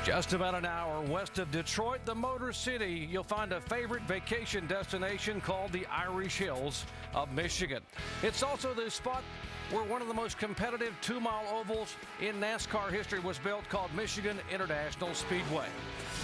Just about an hour west of Detroit, the Motor City, you'll find a favorite vacation destination called the Irish Hills of Michigan. It's also the spot where one of the most competitive two-mile ovals in NASCAR history was built, called Michigan International Speedway.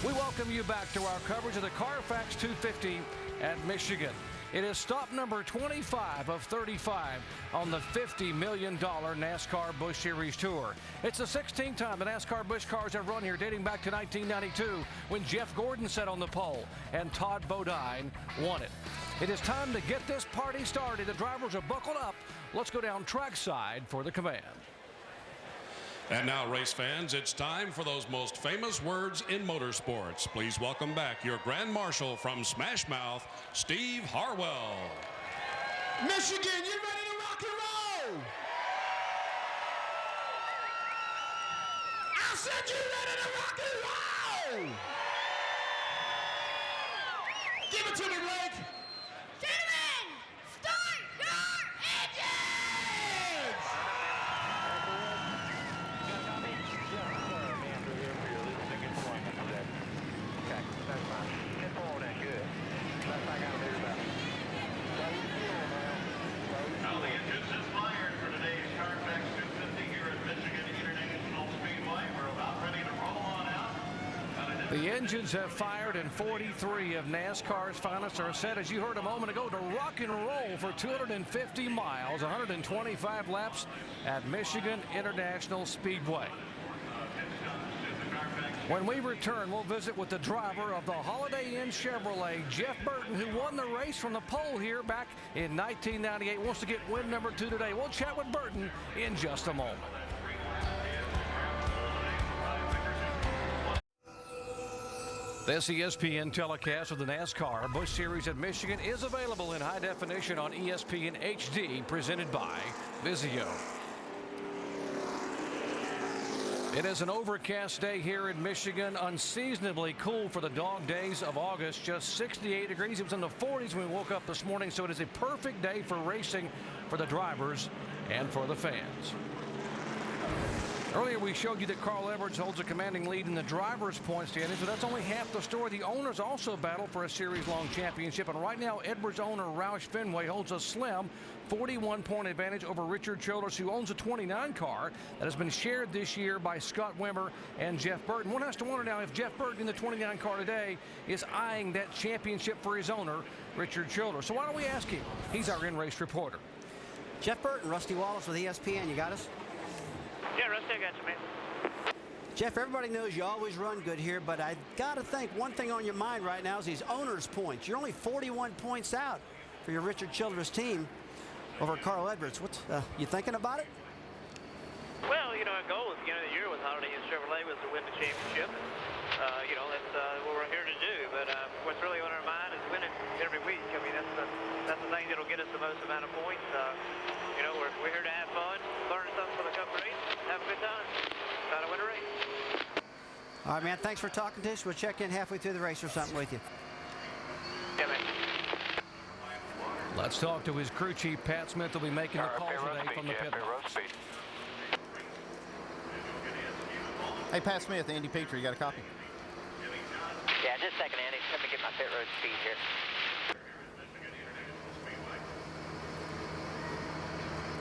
We welcome you back to our coverage of the Carfax 250 at Michigan. It is stop number 25 of 35 on the $50 million NASCAR Busch Series Tour. It's the 16th time the NASCAR Busch cars have run here, dating back to 1992 when Jeff Gordon sat on the pole and Todd Bodine won it. It is time to get this party started. The drivers are buckled up. Let's go down trackside for the command. And now, race fans, it's time for those most famous words in motorsports. Please welcome back your Grand Marshal from Smash Mouth, Steve Harwell. Michigan, you ready to rock and roll? I said you ready to rock and roll? Give it to me, Blake. Gentlemen, start your engines! Now the engines is fired for today's Carfax 250 here at Michigan International Speedway. We're about ready to roll on out. The engines have fired, and 43 of NASCAR's finest are set, as you heard a moment ago, to rock and roll for 250 miles, 125 laps at Michigan International Speedway. When we return, we'll visit with the driver of the Holiday Inn Chevrolet, Jeff Burton, who won the race from the pole here back in 1998. Wants to get win number 2 today. We'll chat with Burton in just a moment. This ESPN telecast of the NASCAR Busch Series at Michigan is available in high definition on ESPN HD, presented by Vizio. It is an overcast day here in Michigan, unseasonably cool for the dog days of August, just 68 degrees. It was in the 40s when we woke up this morning, so it is a perfect day for racing for the drivers and for the fans. Earlier, we showed you that Carl Edwards holds a commanding lead in the drivers' point standings, but that's only half the story. The owners also battle for a series-long championship, and right now, Edwards owner Roush Fenway holds a slim 41-point advantage over Richard Childress, who owns a 29 car that has been shared this year by Scott Wimmer and Jeff Burton. One has to wonder now if Jeff Burton in the 29 car today is eyeing that championship for his owner, Richard Childress. So why don't we ask him? He's our in-race reporter. Jeff Burton, Rusty Wallace with ESPN. You got us? Yeah, Rusty, I got you, man. Jeff, everybody knows you always run good here, but I got to think one thing on your mind right now is these owners' points. You're only 41 points out for your Richard Childress team over Carl Edwards. What's you thinking about it? Well, you know, our goal at the beginning of the year with Holiday Inn Chevrolet was to win the championship. You know, that's what we're here to do. But what's really on our mind is winning every week. I mean, that's the thing that'll get us the most amount of points. You know, we're here to have fun, learn something for the Cup race, have a good time, try to win a race. All right, man, thanks for talking to us. We'll check in halfway through the race or something with you. Yeah, man. Let's talk to his crew chief, Pat Smith, will be making the call today from the pit box. Hey, Pat Smith, Andy Petrie, you got a copy? Yeah, just a second, Andy. Let me get my pit road speed here.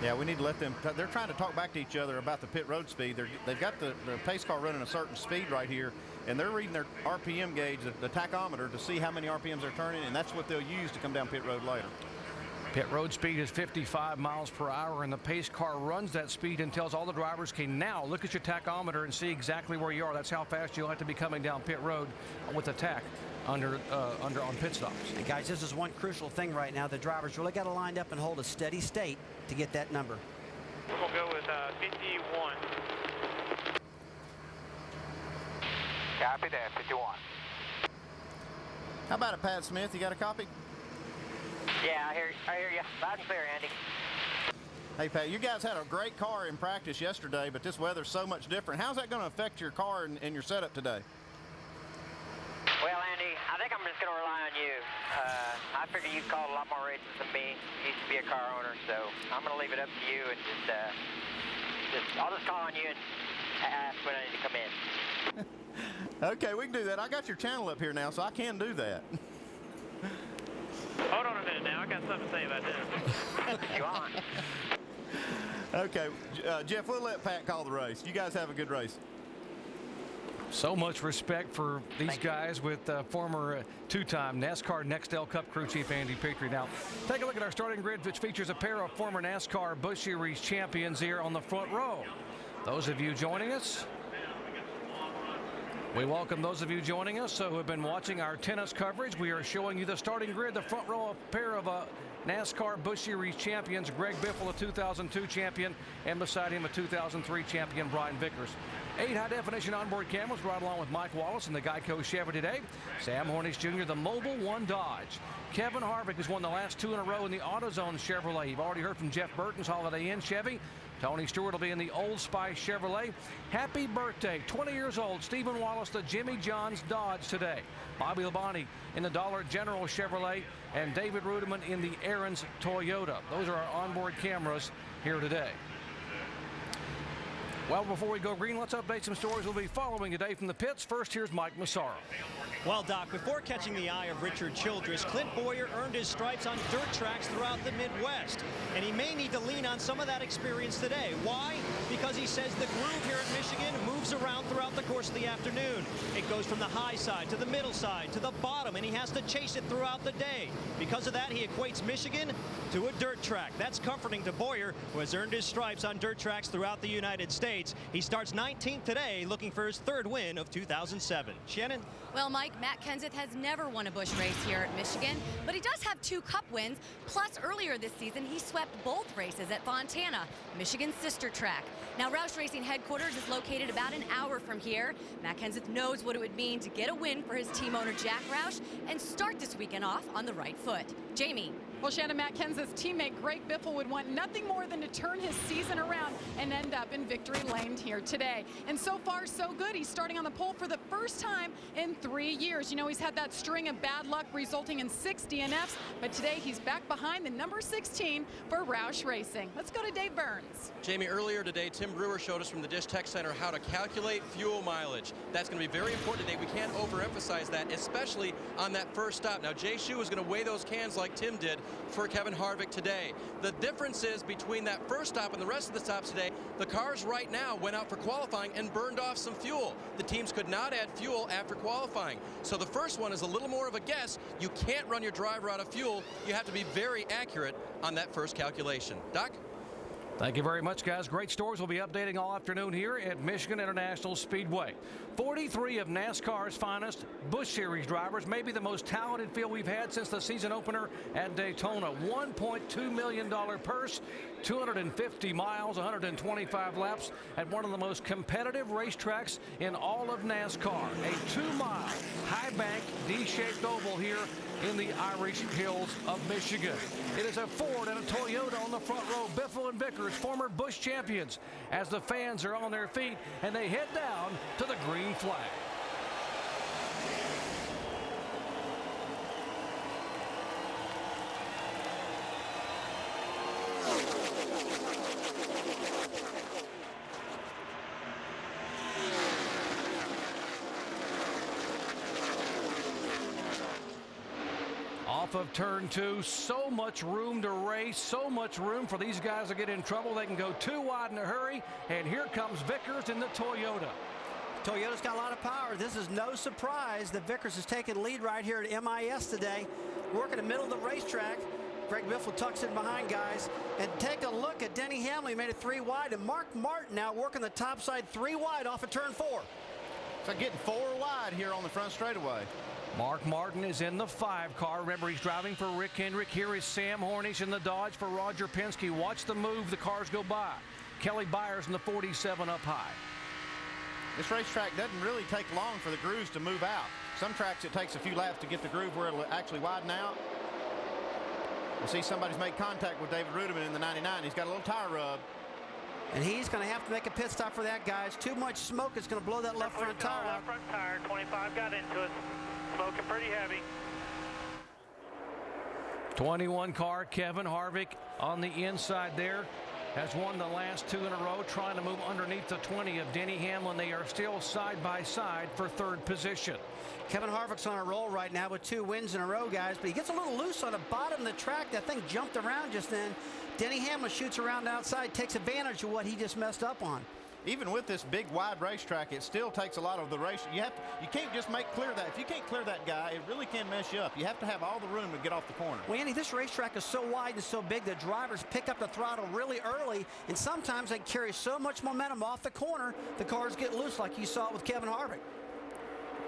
Yeah, we need to let them. They're trying to talk back to each other about the pit road speed. They've got the pace car running a certain speed right here, and they're reading their RPM gauge, the tachometer, to see how many RPMs they're turning, and that's what they'll use to come down pit road later. Pit road speed is 55 miles per hour, and the pace car runs that speed and tells all the drivers, okay, now look at your tachometer and see exactly where you are. That's how fast you'll have to be coming down pit road with the tach on pit stops. And guys, this is one crucial thing right now. The drivers really got to line up and hold a steady state to get that number. We'll go with 51. Copy that, 51. How about it, Pat Smith? You got a copy? Yeah, I hear you. Loud and clear, Andy. Hey, Pat, you guys had a great car in practice yesterday, but this weather's so much different. How's that going to affect your car and your setup today? Well, Andy, I think I'm just going to rely on you. I figure you've called a lot more races than me. You used to be a car owner, so I'm going to leave it up to you and I'll just call on you and ask when I need to come in. Okay, we can do that. I got your channel up here now, so I can do that. Hold on a minute now. I got something to say about this. You on? Okay, Jeff, we'll let Pat call the race. You guys have a good race. So much respect for these guys with former two-time NASCAR Nextel Cup crew chief Andy Petrie. Now, take a look at our starting grid, which features a pair of former NASCAR Busch Series champions here on the front row. Those of you joining us, we welcome those of you joining us who have been watching our tennis coverage. We are showing you the starting grid, the front row, a pair of NASCAR Busch Series champions, Greg Biffle, a 2002 champion, and beside him a 2003 champion, Brian Vickers. 8 high-definition onboard cameras right along with Mike Wallace and the Geico Chevy today. Sam Hornish Jr., the Mobile One Dodge. Kevin Harvick has won the last 2 in a row in the AutoZone Chevrolet. You've already heard from Jeff Burton's Holiday Inn Chevy. Tony Stewart will be in the Old Spice Chevrolet. Happy birthday, 20 years old, Stephen Wallace, the Jimmy John's Dodge today. Bobby Labonte in the Dollar General Chevrolet, and David Rudiman in the Aaron's Toyota. Those are our onboard cameras here today. Well, before we go green, let's update some stories we'll be following today from the pits. First, here's Mike Massaro. Well, Doc, before catching the eye of Richard Childress, Clint Bowyer earned his stripes on dirt tracks throughout the Midwest. And he may need to lean on some of that experience today. Why? Because he says the groove here at Michigan moves around throughout the course of the afternoon. It goes from the high side to the middle side to the bottom, and he has to chase it throughout the day. Because of that, he equates Michigan to a dirt track. That's comforting to Bowyer, who has earned his stripes on dirt tracks throughout the United States. He starts 19th today, looking for his 3rd win of 2007. Shannon? Well, Mike, Matt Kenseth has never won a Busch race here at Michigan, but he does have 2 Cup wins. Plus, earlier this season, he swept both races at Fontana, Michigan's sister track. Now, Roush Racing headquarters is located about an hour from here. Matt Kenseth knows what it would mean to get a win for his team owner, Jack Roush, and start this weekend off on the right foot. Jamie. Well, Shannon, Matt Kenseth's teammate Greg Biffle would want nothing more than to turn his season around and end up in victory lane here today. And so far, so good. He's starting on the pole for the first time in 3 years. You know, he's had that string of bad luck resulting in 6 DNFs, but today he's back behind the number 16 for Roush Racing. Let's go to Dave Burns. Jamie, earlier today, Tim Brewer showed us from the Dish Tech Center how to calculate fuel mileage. That's going to be very important today. We can't overemphasize that, especially on that first stop. Now, Jay Shue is going to weigh those cans like Tim did for Kevin Harvick today. The difference is between that first stop and the rest of the stops today, the cars right now went out for qualifying and burned off some fuel. The teams could not add fuel after qualifying. So the first one is a little more of a guess. You can't run your driver out of fuel. You have to be very accurate on that first calculation. Doc? Thank you very much, guys. Great stories we'll be updating all afternoon here at Michigan International Speedway. 43 of NASCAR's finest Busch Series drivers, maybe the most talented field we've had since the season opener at Daytona. $1.2 million purse, 250 miles, 125 laps at one of the most competitive racetracks in all of NASCAR. A 2-mile, high-bank, D-shaped oval here in the Irish Hills of Michigan. It is a Ford and a Toyota on the front row. Biffle and Vickers, former Busch champions, as the fans are on their feet and they head down to the green flag. Off of turn 2, so much room to race, so much room for these guys to get in trouble. They can go too wide in a hurry, and here comes Vickers in the Toyota. Toyota's got a lot of power. This is no surprise that Vickers has taken lead right here at MIS today. Working the middle of the racetrack. Greg Biffle tucks in behind, guys. And take a look at Denny Hamlin. He made it 3 wide, and Mark Martin now working the top side 3 wide off of turn 4. So getting 4 wide here on the front straightaway. Mark Martin is in the 5 car. Remember, he's driving for Rick Hendrick. Here is Sam Hornish in the Dodge for Roger Penske. Watch the move. The cars go by. Kelly Byers in the 47 up high. This racetrack doesn't really take long for the grooves to move out. Some tracks it takes a few laps to get the groove where it'll actually widen out. We'll see somebody's made contact with David Rudiman in the 99. He's got a little tire rub. And he's going to have to make a pit stop for that, guys. Too much smoke is going to blow that left front tire out. Left front tire, 25 got into it. Smoking pretty heavy. 21 car, Kevin Harvick on the inside there. has won the last 2 in a row, trying to move underneath the 20 of Denny Hamlin. They are still side by side for 3rd position. Kevin Harvick's on a roll right now with 2 wins in a row, guys, but he gets a little loose on the bottom of the track. That thing jumped around just then. Denny Hamlin shoots around outside, takes advantage of what he just messed up on. Even with this big wide racetrack, it still takes a lot of the race. You can't just make clear that. If you can't clear that guy, it really can mess you up. You have to have all the room to get off the corner. Well, Andy, this racetrack is so wide and so big, the drivers pick up the throttle really early, and sometimes they carry so much momentum off the corner, the cars get loose, like you saw with Kevin Harvick.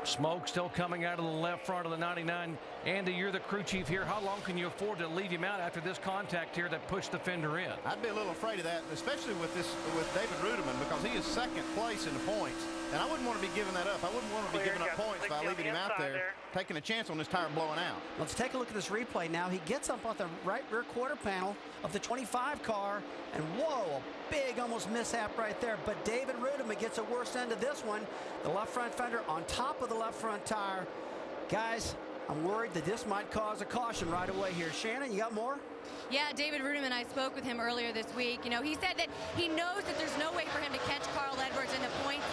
Smoke still coming out of the left front of the 99. Andy, you're the crew chief here. How long can you afford to leave him out after this contact here that pushed the fender in? I'd be a little afraid of that, especially with David Rudiman, because he is 2nd place in the points. And I wouldn't want to be giving that up. I wouldn't want to be giving up points by leaving him out there, taking a chance on this tire blowing out. Let's take a look at this replay now. He gets up off the right rear quarter panel of the 25 car, and whoa, a big almost mishap right there. But David Rudiman gets a worse end of this one. The left front fender on top of the left front tire. Guys, I'm worried that this might cause a caution right away here. Shannon, you got more? Yeah, David Rudiman, I spoke with him earlier this week. You know, he said that he knows that there's no way for him to catch Carl Edwards in the points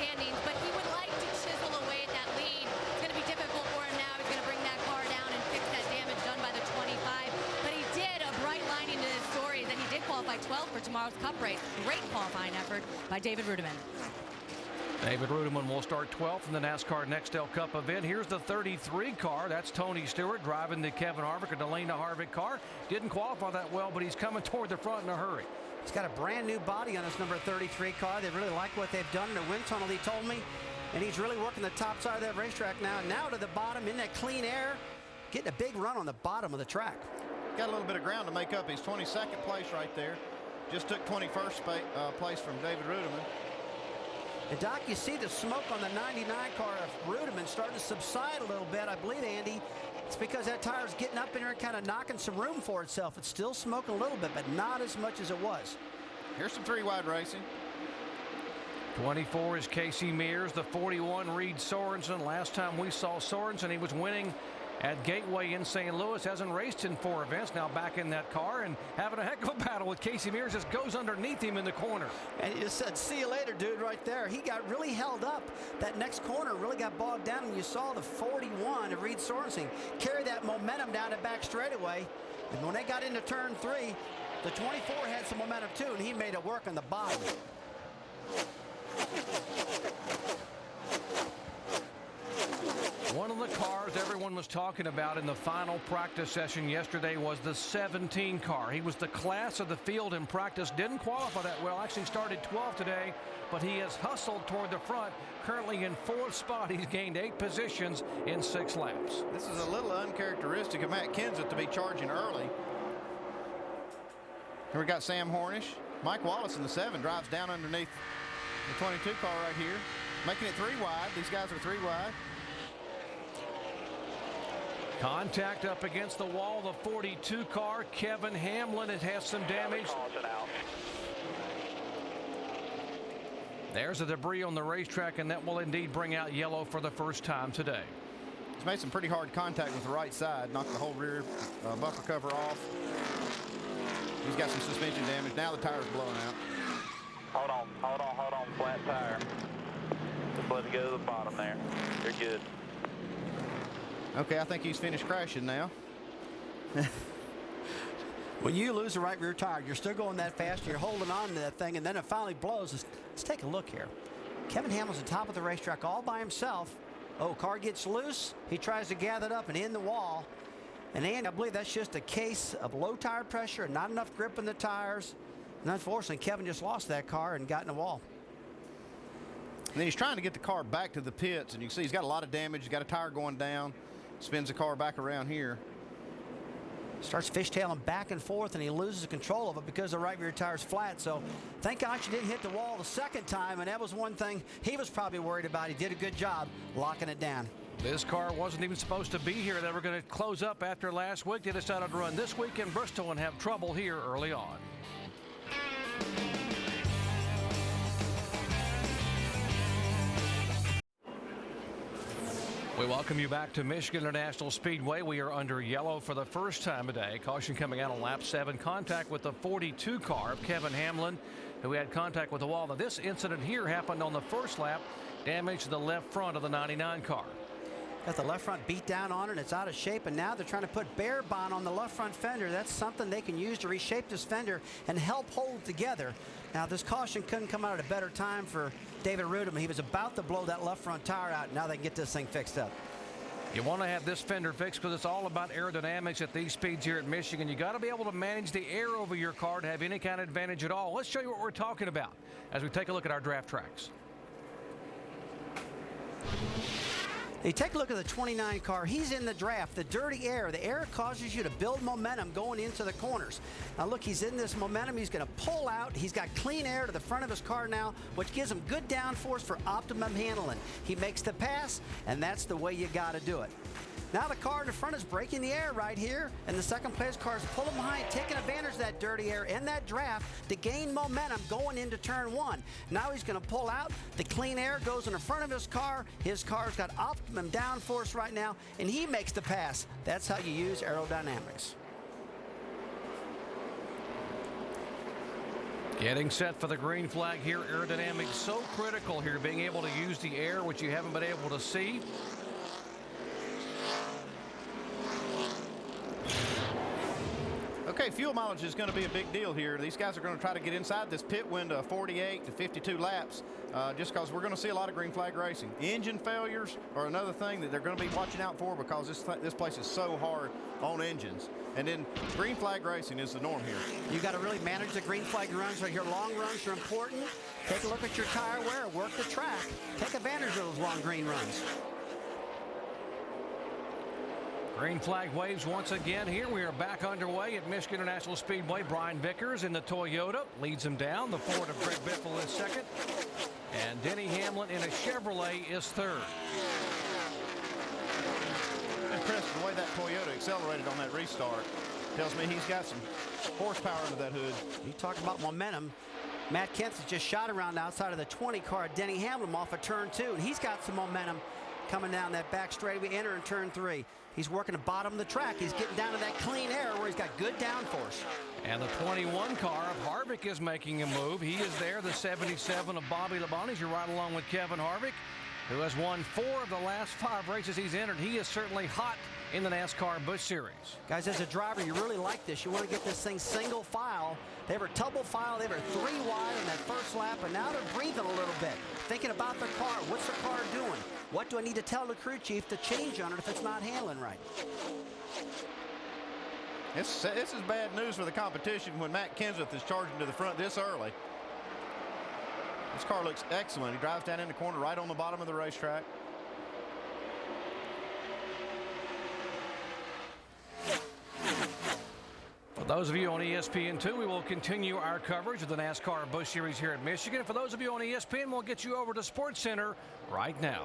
standings, but he would like to chisel away at that lead. It's going to be difficult for him now. He's going to bring that car down and fix that damage done by the 25. But he did, a bright line into his story, that he did qualify 12th for tomorrow's Cup race. Great qualifying effort by David Rudiman. David Rudiman will start 12th in the NASCAR Nextel Cup event. Here's the 33 car. That's Tony Stewart driving the Kevin Harvick or Delana Harvick car. Didn't qualify that well, but he's coming toward the front in a hurry. He's got a brand new body on his number 33 car. They really like what they've done in the wind tunnel, he told me. And he's really working the top side of that racetrack now. Now to the bottom in that clean air, getting a big run on the bottom of the track. Got a little bit of ground to make up. He's 22nd place right there. Just took 21st place from David Rudiman. And Doc, you see the smoke on the 99 car of Rudiman starting to subside a little bit. I believe, Andy, it's because that tire's getting up in there and kind of knocking some room for itself. It's still smoking a little bit, but not as much as it was. Here's some 3-wide racing. 24 is Casey Mears. The 41, Reed Sorensen. Last time we saw Sorensen, he was winning at Gateway in St. Louis. Hasn't raced in 4 events. Now back in that car and having a heck of a battle with Casey Mears. Just goes underneath him in the corner. And he just said, see you later, dude, right there. He got really held up. That next corner really got bogged down, and you saw the 41 of Reed Sorensen carry that momentum down the back straightaway. And when they got into turn 3, the 24 had some momentum too, and he made it work on the bottom. One of the cars everyone was talking about in the final practice session yesterday was the 17 car. He was the class of the field in practice. Didn't qualify that well. Actually started 12th today, but he has hustled toward the front. Currently in 4th spot. He's gained 8 positions in 6 laps. This is a little uncharacteristic of Matt Kenseth to be charging early. Here we got Sam Hornish. Mike Wallace in the 7 drives down underneath the 22 car right here, making it 3 wide. These guys are 3 wide. Contact up against the wall. The 42 car, Kevin Hamlin, it has some damage. There's the debris on the racetrack, and that will indeed bring out yellow for the first time today. He's made some pretty hard contact with the right side, knocked the whole rear bumper cover off. He's got some suspension damage. Now the tire's blowing out. Hold on, flat tire. Just let it go to the bottom there. You're good. Okay, I think he's finished crashing now. When you lose the right rear tire, you're still going that fast, you're holding on to that thing, and then it finally blows. Let's take a look here. Kevin Hamlin's on top of the racetrack all by himself. Oh, car gets loose. He tries to gather it up and in the wall. And Andy, I believe that's just a case of low tire pressure and not enough grip in the tires. And unfortunately, Kevin just lost that car and got in the wall. And then he's trying to get the car back to the pits, and you can see he's got a lot of damage. He's got a tire going down. Spins the car back around here. Starts fishtailing back and forth, and he loses control of it because the right rear tire's flat. So thank God she didn't hit the wall the second time, and that was one thing he was probably worried about. He did a good job locking it down. This car wasn't even supposed to be here. They were going to close up after last week. They decided to run this week in Bristol and have trouble here early on. We welcome you back to Michigan International Speedway. We are under yellow for the first time today. Caution coming out on lap 7. Contact with the 42 car of Kevin Hamlin, who had contact with the wall. Now, this incident here happened on the first lap. Damage to the left front of the 99 car. Got the left front beat down on it, and it's out of shape, and now they're trying to put bear bond on the left front fender. That's something they can use to reshape this fender and help hold together. Now, this caution couldn't come out at a better time for David Rudem. He was about to blow that left front tire out. Now they can get this thing fixed up. You want to have this fender fixed because it's all about aerodynamics at these speeds here at Michigan. You got to be able to manage the air over your car to have any kind of advantage at all. Let's show you what we're talking about as we take a look at our draft tracks. You take a look at the 29 car. He's in the draft. The dirty air. The air causes you to build momentum going into the corners. Now look, he's in this momentum. He's going to pull out. He's got clean air to the front of his car now, which gives him good downforce for optimum handling. He makes the pass, and that's the way you got to do it. Now the car in the front is breaking the air right here, and the second place car is pulling behind, taking advantage of that dirty air in that draft to gain momentum going into turn 1. Now he's going to pull out. The clean air goes in the front of his car. His car's got optimum downforce right now, and he makes the pass. That's how you use aerodynamics. Getting set for the green flag here. Aerodynamics so critical here, being able to use the air, which you haven't been able to see. Okay, fuel mileage is going to be a big deal here. These guys are going to try to get inside this pit window of 48 to 52 laps just because we're going to see a lot of green flag racing. Engine failures are another thing that they're going to be watching out for because this place is so hard on engines. And then green flag racing is the norm here. You got to really manage the green flag runs right here. Long runs are important. Take a look at your tire wear, work the track. Take advantage of those long green runs. Green flag waves once again here. We are back underway at Michigan International Speedway. Brian Vickers in the Toyota leads him down. The Ford of Greg Biffle is second. And Denny Hamlin in a Chevrolet is third. Impressed the way that Toyota accelerated on that restart. Tells me he's got some horsepower under that hood. You talk about momentum. Matt Kent's just shot around outside of the 20 car. Denny Hamlin off of turn 2, and he's got some momentum coming down that back straightaway. We enter in turn 3. He's working the bottom of the track. He's getting down to that clean air where he's got good downforce. And the 21 car of Harvick is making a move. He is there, the 77 of Bobby Labonte. You're right along with Kevin Harvick, who has won 4 of the last 5 races he's entered. He is certainly hot in the NASCAR Busch Series. Guys, as a driver, you really like this. You want to get this thing single file. They were double file. They were 3 wide in that first lap, and now they're breathing a little bit, thinking about their car. What's their car doing? What do I need to tell the crew chief to change on it if it's not handling right? This is bad news for the competition when Matt Kenseth is charging to the front this early. This car looks excellent. He drives down in the corner right on the bottom of the racetrack. For those of you on ESPN2, we will continue our coverage of the NASCAR Busch Series here at Michigan. For those of you on ESPN, we'll get you over to SportsCenter right now.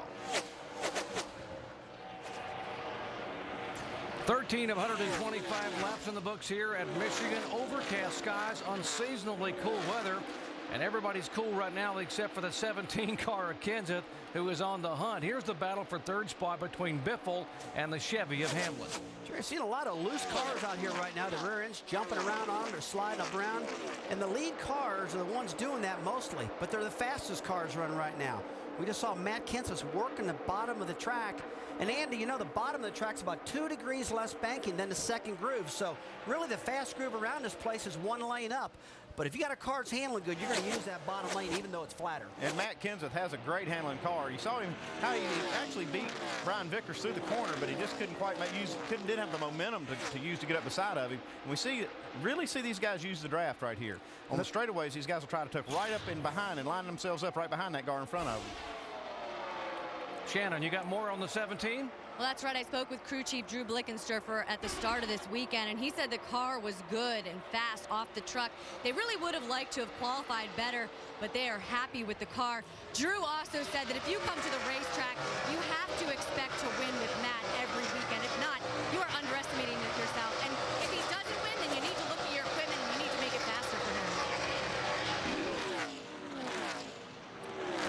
13 of 125 laps in the books here at Michigan. Overcast skies, unseasonably cool weather. And everybody's cool right now except for the 17 car of Kenseth, who is on the hunt. Here's the battle for third spot between Biffle and the Chevy of Hamlin. Sure, I've seen a lot of loose cars out here right now. The rear ends jumping around on them. They're sliding up around. And the lead cars are the ones doing that mostly. But they're the fastest cars running right now. We just saw Matt Kenseth working the bottom of the track. And Andy, you know, the bottom of the track's about 2 degrees less banking than the second groove. So really the fast groove around this place is 1 lane up. But if you got a car that's handling good, you're going to use that bottom lane even though it's flatter. And Matt Kenseth has a great handling car. You saw him how he actually beat Brian Vickers through the corner, but he just couldn't quite didn't have the momentum to use to get up the side of him. And we really see these guys use the draft right here. On the straightaways, these guys will try to tuck right up in behind and line themselves up right behind that car in front of them. Shannon, you got more on the 17? Well, that's right. I spoke with crew chief Drew Blickensturfer at the start of this weekend, and he said the car was good and fast off the truck. They really would have liked to have qualified better, but they are happy with the car. Drew also said that if you come to the racetrack, you have to expect to win with Matt every weekend. If not, you are underestimating yourself. And if he doesn't win, then you need to look at your equipment and you need to make it faster for him.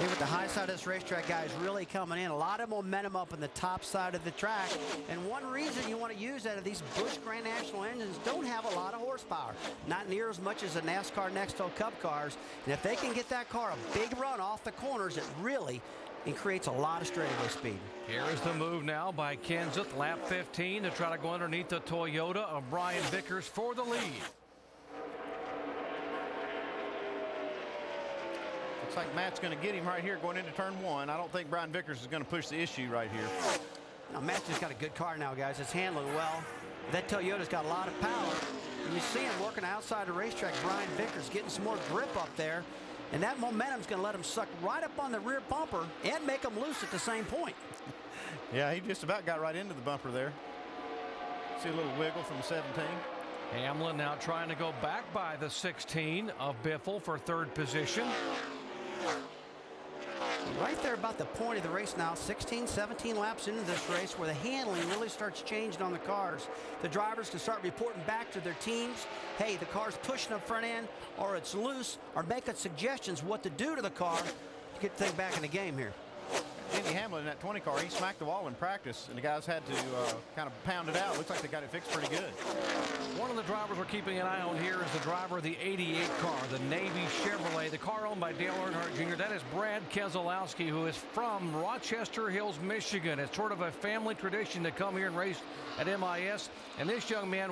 Here with the high side how this racetrack, guys, really coming in. A lot of momentum up in the top side of the track. And one reason you want to use that is these Busch Grand National engines don't have a lot of horsepower. Not near as much as the NASCAR Nextel Cup cars. And if they can get that car a big run off the corners, it really creates a lot of straightaway speed. Here is the move now by Kenseth, lap 15, to try to go underneath the Toyota of Brian Vickers for the lead. Looks like Matt's going to get him right here going into turn 1. I don't think Brian Vickers is going to push the issue right here. Now, Matt's just got a good car now, guys. It's handling well. That Toyota's got a lot of power. And you see him working outside the racetrack. Brian Vickers getting some more grip up there. And that momentum's going to let him suck right up on the rear bumper and make him loose at the same point. Yeah, he just about got right into the bumper there. See a little wiggle from 17. Hamlin now trying to go back by the 16 of Biffle for third position. Right there about the point of the race now, 16, 17 laps into this race, where the handling really starts changing on the cars. The drivers can start reporting back to their teams, hey, the car's pushing up front end, or it's loose, or making suggestions what to do to the car to get the thing back in the game here. Denny Hamlin in that 20 car, he smacked the wall in practice, and the guys had to kind of pound it out. Looks like they got it fixed pretty good. One of the drivers we're keeping an eye on here is the driver of the 88 car, the Navy Chevrolet, the car owned by Dale Earnhardt Jr. That is Brad Keselowski, who is from Rochester Hills, Michigan. It's sort of a family tradition to come here and race at MIS, and this young man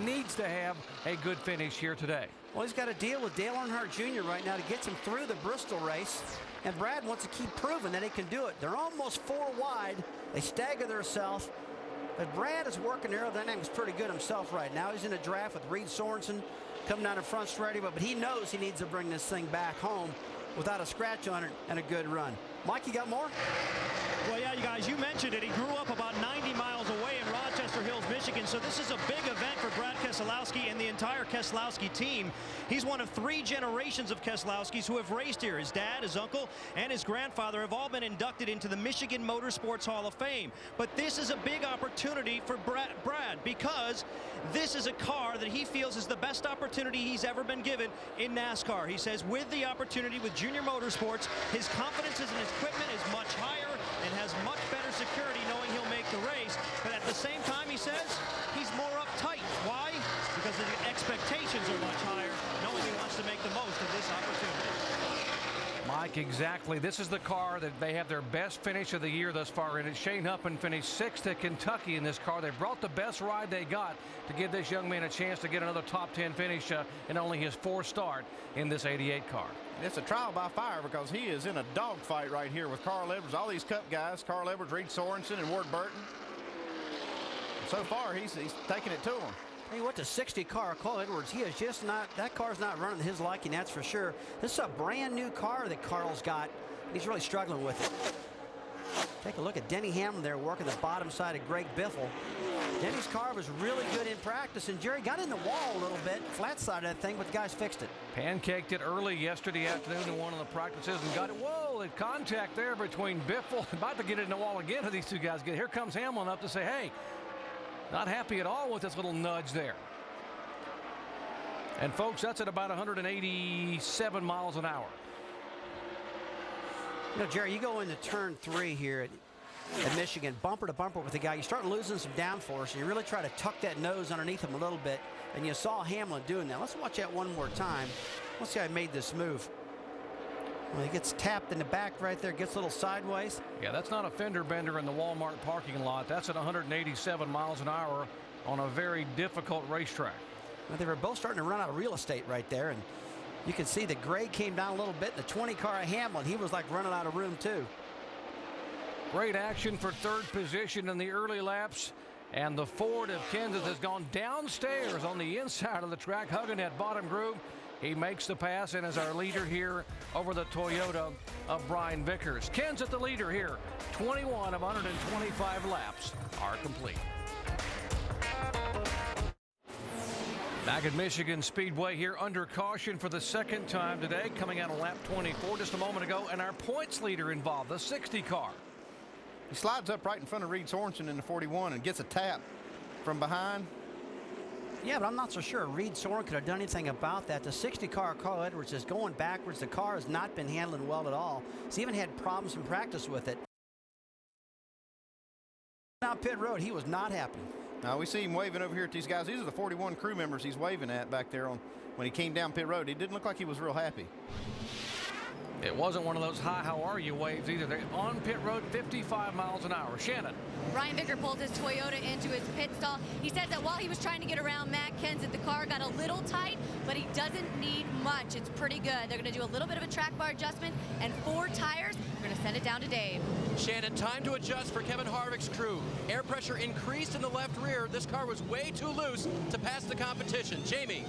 needs to have a good finish here today. Well, he's got to deal with Dale Earnhardt Jr. right now to get him through the Bristol race. And Brad wants to keep proving that he can do it. They're almost 4 wide. They stagger themselves. But Brad is working aerodynamics pretty good himself right now. He's in a draft with Reed Sorensen coming down in front straight away. But he knows he needs to bring this thing back home without a scratch on it and a good run. Mike, you got more? Well, yeah, you guys, you mentioned it. He grew up about 90 miles away in Rochester Hills, Michigan. So this is a big event for Brad Keselowski and the entire Keselowski team. He's one of 3 generations of Keselowskis who have raced here. His dad, his uncle, and his grandfather have all been inducted into the Michigan Motorsports Hall of Fame. But this is a big opportunity for Brad because this is a car that he feels is the best opportunity he's ever been given in NASCAR. He says with the opportunity with Junior Motorsports, his confidence in his equipment is much higher and has much better security knowing he'll make the race. But at the same time, he says, he's more uptight. Why? Because the expectations are much higher, knowing he wants to make the most of this opportunity. Mike, exactly. This is the car that they have their best finish of the year thus far in it. Shane Huffman finished 6th at Kentucky in this car. They brought the best ride they got to give this young man a chance to get another top 10 finish in only his 4th start in this 88 car. It's a trial by fire because he is in a dogfight right here with Carl Edwards, all these Cup guys, Carl Edwards, Reed Sorensen, and Ward Burton. So far, he's taking it to him. Hey, what the 60 car, Carl Edwards, he is just not, that car's not running to his liking, that's for sure. This is a brand new car that Carl's got. He's really struggling with it. Take a look at Denny Hamlin there working the bottom side of Greg Biffle. Denny's car was really good in practice, and Jerry got in the wall a little bit, flat side of that thing, but the guys fixed it. Pancaked it early yesterday afternoon in one of the practices and got it. Whoa, the contact there between Biffle, about to get it in the wall again. These two guys get. Here comes Hamlin up to say, hey, not happy at all with this little nudge there. And folks, that's at about 187 miles an hour. You know, Jerry, you go into turn 3 here at Michigan, bumper to bumper with the guy. You start losing some downforce, and you really try to tuck that nose underneath him a little bit. And you saw Hamlin doing that. Let's watch that one more time. Let's see how he made this move. Well, he gets tapped in the back right there, gets a little sideways. Yeah, that's not a fender bender in the Walmart parking lot. That's at 187 miles an hour on a very difficult racetrack. Well, they were both starting to run out of real estate right there, and you can see the grade came down a little bit. The 20 car of Hamlin, he was like running out of room too. Great action for 3rd position in the early laps. And the Ford of Kenseth has gone downstairs on the inside of the track, hugging that bottom groove. He makes the pass and is our leader here over the Toyota of Brian Vickers. Kenseth the leader here. 21 of 125 laps are complete. Back at Michigan Speedway here under caution for the 2nd time today, coming out of lap 24 just a moment ago, and our points leader involved, the 60 car. He slides up right in front of Reed Sorensen in the 41 and gets a tap from behind. Yeah, but I'm not so sure Reed Soren could have done anything about that. The 60 car, Carl Edwards, is going backwards. The car has not been handling well at all. He's even had problems in practice with it. Down pit road, he was not happy. Now we see him waving over here at these guys. These are the 41 crew members he's waving at back there when he came down pit road. He didn't look like he was real happy. It wasn't one of those hi, how are you waves either. They're on pit road 55 miles an hour. Shannon. Ryan Vicker pulled his Toyota into his pit stall. He said that while he was trying to get around Matt Kenseth, the car got a little tight, but he doesn't need much. It's pretty good. They're going to do a little bit of a track bar adjustment and 4 tires. We're going to send it down to Dave. Shannon, time to adjust for Kevin Harvick's crew. Air pressure increased in the left rear. This car was way too loose to pass the competition. Jamie.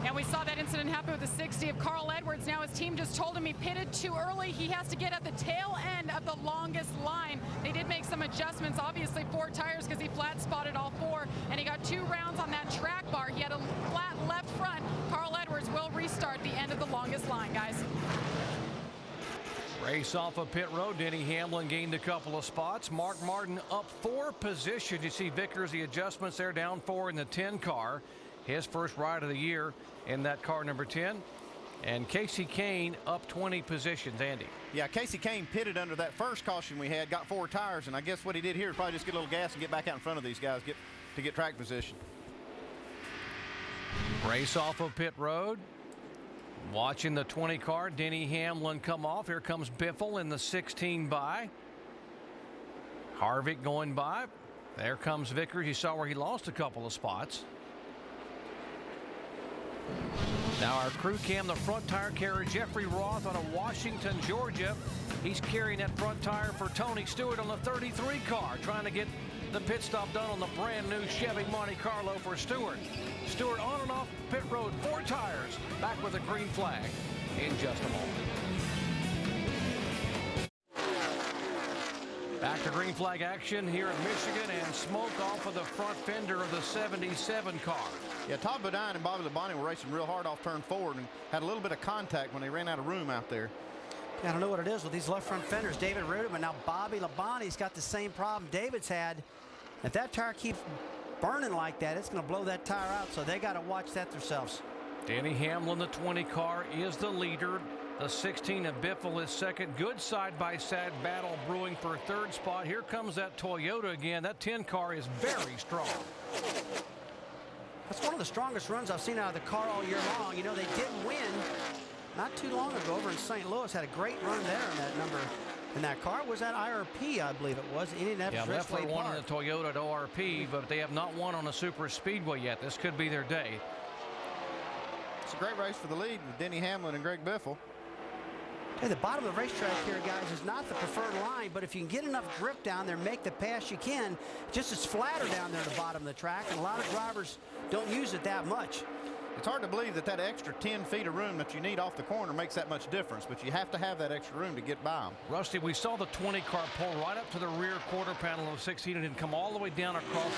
And we saw that incident happen with the 60 of Carl Edwards. Now his team just told him he pitted too early. He has to get at the tail end of the longest line. They did make some adjustments, obviously 4 tires because he flat spotted all 4, and he got 2 rounds on that track bar. He had a flat left front. Carl Edwards will restart the end of the longest line, guys. Race off of pit road. Denny Hamlin gained a couple of spots. Mark Martin up 4 positions. You see Vickers, the adjustments there, down 4 in the 10 car. His first ride of the year in that car number 10. And Casey Kane up 20 positions. Andy. Yeah, Casey Kane pitted under that first caution we had, got 4 tires, and I guess what he did here is probably just get a little gas and get back out in front of these guys to get track position. Race off of pit road. Watching the 20 car, Denny Hamlin come off. Here comes Biffle in the 16 by. Harvick going by. There comes Vickers. You saw where he lost a couple of spots. Now our crew cam, the front tire carrier Jeffrey Roth out of Washington, Georgia. He's carrying that front tire for Tony Stewart on the 33 car, trying to get the pit stop done on the brand new Chevy Monte Carlo for Stewart. Stewart on and off pit road, 4 tires. Back with a green flag in just a moment. Back to green flag action here at Michigan, and smoke off of the front fender of the 77 car. Yeah, Todd Bodine and Bobby Labonte were racing real hard off turn forward and had a little bit of contact when they ran out of room out there. Yeah, I don't know what it is with these left front fenders. David Rudeman, now Bobby Labonte's got the same problem David's had. If that tire keeps burning like that, it's going to blow that tire out, so they got to watch that themselves. Denny Hamlin, the 20 car, is the leader. The 16 of Biffle is second. Good side-by-side battle brewing for 3rd spot. Here comes that Toyota again. That 10 car is very strong. That's one of the strongest runs I've seen out of the car all year long. You know, they did win not too long ago over in St. Louis. Had a great run there in that number. In that car was that IRP, I believe it was. Indianapolis Leffler Raceway won in Park. the Toyota at ORP, but they have not won on a super speedway yet. This could be their day. It's a great race for the lead with Denny Hamlin and Greg Biffle. Hey, the bottom of the racetrack here, guys, is not the preferred line, but if you can get enough grip down there, make the pass you can, just as flatter down there at the bottom of the track, and a lot of drivers don't use it that much. It's hard to believe that extra 10 feet of room that you need off the corner makes that much difference, but you have to have that extra room to get by them. Rusty, we saw the 20 car pull right up to the rear quarter panel of 16 and then come all the way down across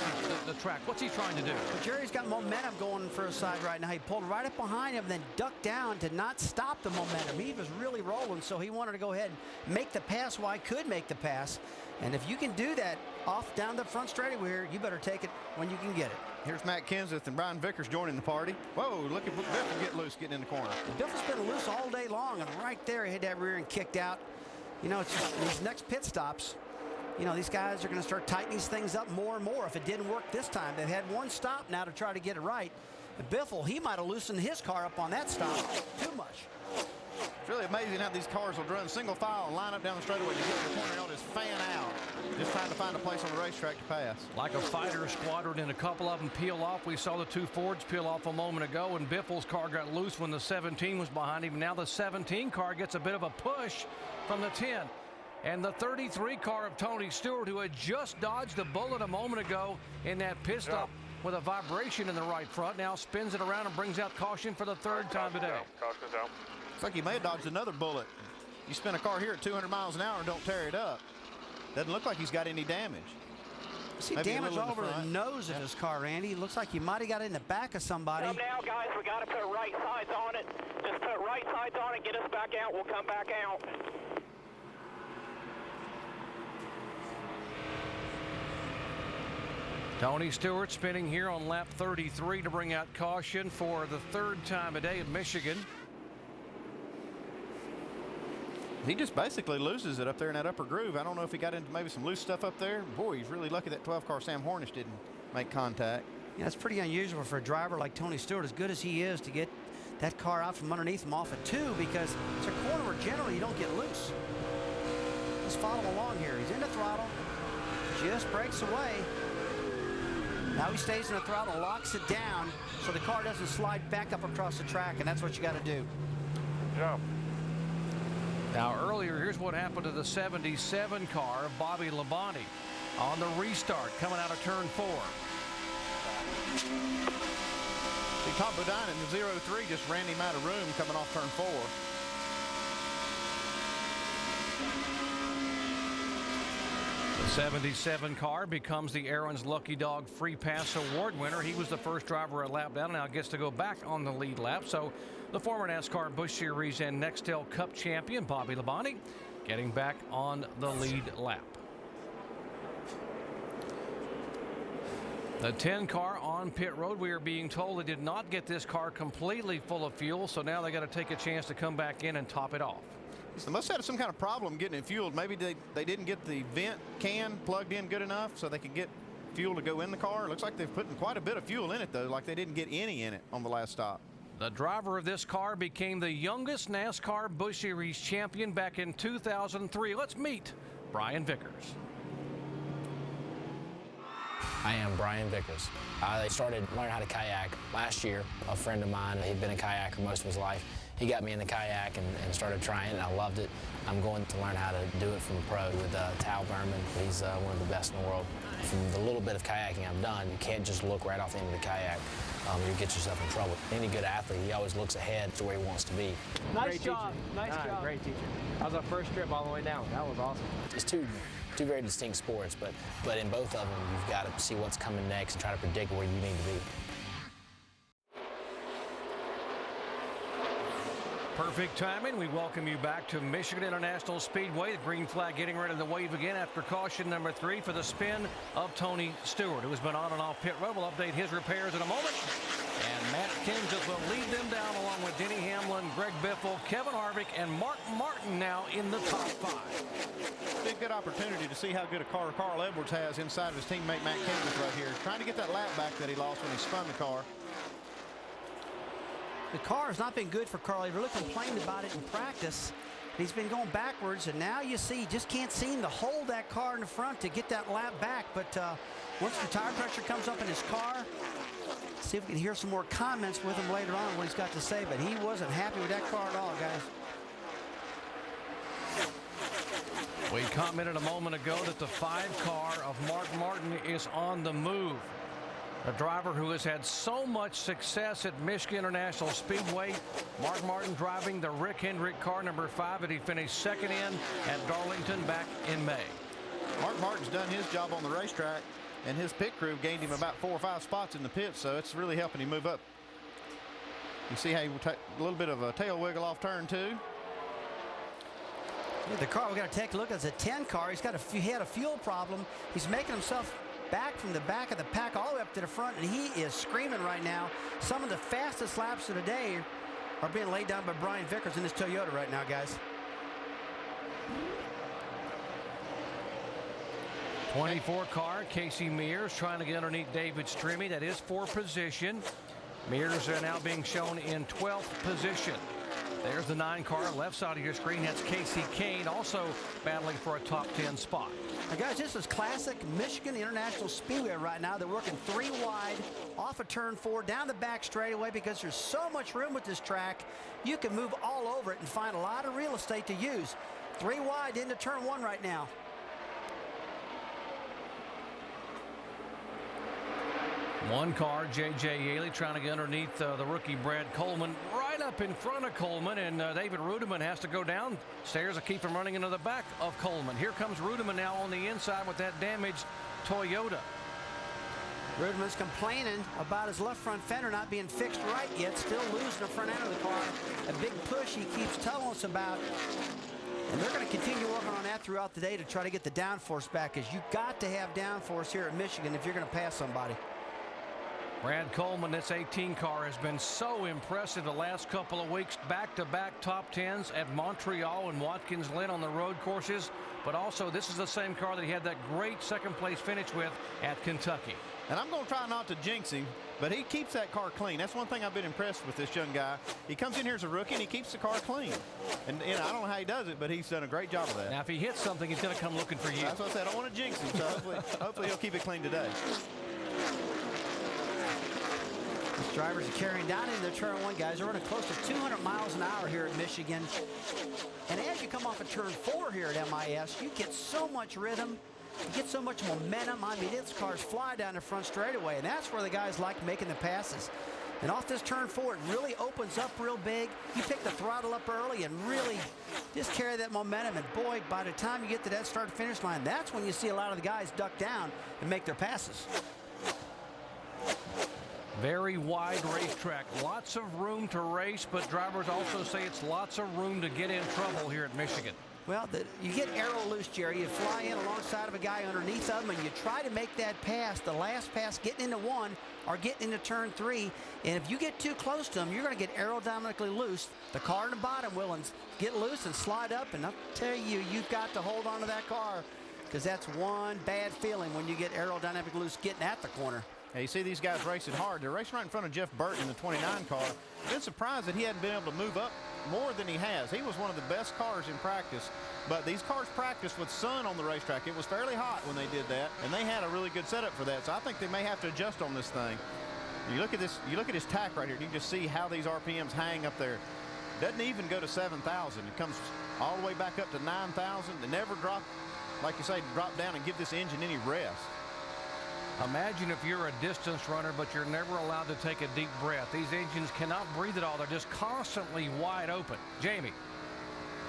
the track. What's he trying to do? Well, Jerry's got momentum going for his side right now. He pulled right up behind him, then ducked down to not stop the momentum. He was really rolling, so he wanted to go ahead and make the pass while he could make the pass. And if you can do that off down the front straightaway here, you better take it when you can get it. Here's Matt Kenseth and Brian Vickers joining the party. Whoa, look at Biffle get loose getting in the corner. Biffle's been loose all day long, and right there he had that rear end kicked out. You know, it's just these next pit stops, you know, these guys are going to start tightening these things up more and more. If it didn't work this time, they've had one stop now to try to get it right. And Biffle, he might have loosened his car up on that stop too much. It's really amazing how these cars will run single file and line up down the straightaway to get to the corner. They'll just fan out, just trying to find a place on the racetrack to pass. Like a fighter squadron, and a couple of them peel off. We saw the 2 Fords peel off a moment ago, and Biffle's car got loose when the 17 was behind him. Now the 17 car gets a bit of a push from the 10. And the 33 car of Tony Stewart, who had just dodged a bullet a moment ago in that pit stop with a vibration in the right front, now spins it around and brings out caution for the 3rd time today. Caution's out. Looks like he may have dodged another bullet. You spin a car here at 200 miles an hour and don't tear it up. Doesn't look like he's got any damage. See Maybe damage all over the front. nose of his car, Randy. Looks like he might have got it in the back of somebody. Come now, guys. We got to put right sides on it. Just put right sides on it. Get us back out. We'll come back out. Tony Stewart spinning here on lap 33 to bring out caution for the third time a day at Michigan. He just basically loses it up there in that upper groove. I don't know if he got into maybe some loose stuff up there. Boy, he's really lucky that 12 car Sam Hornish didn't make contact. Yeah, it's pretty unusual for a driver like Tony Stewart, as good as he is, to get that car out from underneath him off at 2, because it's a corner where generally you don't get loose. Let's follow along here. He's in the throttle, just breaks away. Now he stays in the throttle, locks it down so the car doesn't slide back up across the track, and that's what you got to do. Jump. Now earlier, here's what happened to the 77 car of Bobby Labonte on the restart coming out of turn 4. See, Tom Bodine in the 0-3 just ran him out of room coming off turn 4. The 77 car becomes the Aaron's Lucky Dog Free Pass Award winner. He was the first driver a lap down, and now gets to go back on the lead lap. So the former NASCAR Busch Series and Nextel Cup champion Bobby Labonte getting back on the lead lap. The 10 car on pit road. We are being told they did not get this car completely full of fuel, so now they got to take a chance to come back in and top it off. They must have had some kind of problem getting it fueled. Maybe they didn't get the vent can plugged in good enough so they could get fuel to go in the car. Looks like they've put quite a bit of fuel in it, though, like they didn't get any in it on the last stop. The driver of this car became the youngest NASCAR Busch Series champion back in 2003. Let's meet Brian Vickers. I am Brian Vickers. I started learning how to kayak last year. A friend of mine, he'd been a kayaker most of his life. He got me in the kayak and started trying it, and I loved it. I'm going to learn how to do it from a pro with Tal Berman. He's one of the best in the world. From the little bit of kayaking I've done, you can't just look right off the end of the kayak. You get yourself in trouble. Any good athlete, he always looks ahead to where he wants to be. Nice job. Nice job. Great teacher. That was our first trip all the way down. That was awesome. It's two very distinct sports, but in both of them, you've got to see what's coming next and try to predict where you need to be. Perfect timing. We welcome you back to Michigan International Speedway. The green flag getting ready to wave again after caution number 3 for the spin of Tony Stewart, who has been on and off pit road. We'll update his repairs in a moment. And Matt Kenseth will lead them down along with Denny Hamlin, Greg Biffle, Kevin Harvick, and Mark Martin now in the top 5. Be a good opportunity to see how good a car Carl Edwards has inside of his teammate Matt Kenseth right here. Trying to get that lap back that he lost when he spun the car. The car has not been good for Carl. He really complained about it in practice. He's been going backwards, and now you see he just can't seem to hold that car in the front to get that lap back. But once the tire pressure comes up in his car, see if we can hear some more comments with him later on what he's got to say. But he wasn't happy with that car at all, guys. We commented a moment ago that the 5 car of Mark Martin is on the move. A driver who has had so much success at Michigan International Speedway. Mark Martin driving the Rick Hendrick car number 5 that he finished second in at Darlington back in May. Mark Martin's done his job on the racetrack, and his pit crew gained him about 4 or 5 spots in the pit, so it's really helping him move up. You see how he will take a little bit of a tail wiggle off turn 2. Yeah, the car we got to take a look at is a 10 car. He had a fuel problem. He's making himself back from the back of the pack all the way up to the front, and he is screaming right now. Some of the fastest laps of the day are being laid down by Brian Vickers in his Toyota right now, guys. 24 car, Casey Mears trying to get underneath David Stremme. That is for position. Mears are now being shown in 12th position. There's the 9 car left side of your screen. That's Casey Kane also battling for a top 10 spot. Now, guys, this is classic Michigan International Speedway right now. They're working 3 wide off of turn 4 down the back straightaway because there's so much room with this track. You can move all over it and find a lot of real estate to use. 3 wide into turn 1 right now. One car, J.J. Yaley trying to get underneath the rookie Brad Coleman, right up in front of Coleman, and David Rudiman has to go downstairs to keep him running into the back of Coleman. Here comes Rudiman now on the inside with that damaged Toyota. Rudiman's complaining about his left front fender not being fixed right yet, still losing the front end of the car. A big push he keeps telling us about. And they're going to continue working on that throughout the day to try to get the downforce back, because you've got to have downforce here at Michigan if you're going to pass somebody. Brad Coleman, this 18 car, has been so impressive the last couple of weeks. Back-to-back top 10s at Montreal and Watkins Glen on the road courses. But also, this is the same car that he had that great second-place finish with at Kentucky. And I'm going to try not to jinx him, but he keeps that car clean. That's one thing I've been impressed with this young guy. He comes in here as a rookie, and he keeps the car clean. And I don't know how he does it, but he's done a great job of that. Now, if he hits something, he's going to come looking for you. That's what I said. I don't want to jinx him, so hopefully he'll keep it clean today. These drivers are carrying down into turn one, guys. They're running close to 200 miles an hour here at Michigan. And as you come off of turn 4 here at MIS, you get so much rhythm. You get so much momentum. I mean, these cars fly down the front straightaway, and that's where the guys like making the passes. And off this turn 4, it really opens up real big. You pick the throttle up early and really just carry that momentum. And boy, by the time you get to that start-finish line, that's when you see a lot of the guys duck down and make their passes. Very wide racetrack. Lots of room to race, but drivers also say it's lots of room to get in trouble here at Michigan. Well, you get arrow loose, Jerry. You fly in alongside of a guy underneath of him, and you try to make that pass, the last pass, getting into 1 or getting into turn 3. And if you get too close to him, you're going to get aerodynamically loose. The car in the bottom will get loose and slide up. And I'll tell you, you've got to hold on to that car, because that's one bad feeling when you get aerodynamically loose getting at the corner. Hey, you see these guys racing hard. They're racing right in front of Jeff Burton in the 29 car. Been surprised that he hadn't been able to move up more than he has. He was one of the best cars in practice, but these cars practiced with sun on the racetrack. It was fairly hot when they did that, and they had a really good setup for that. So I think they may have to adjust on this thing. You look at this, you look at his tack right here, you can just see how these RPMs hang up there. Doesn't even go to 7,000. It comes all the way back up to 9,000. They never drop, like you say, drop down and give this engine any rest. Imagine if you're a distance runner, but you're never allowed to take a deep breath. These engines cannot breathe at all. They're just constantly wide open. Jamie.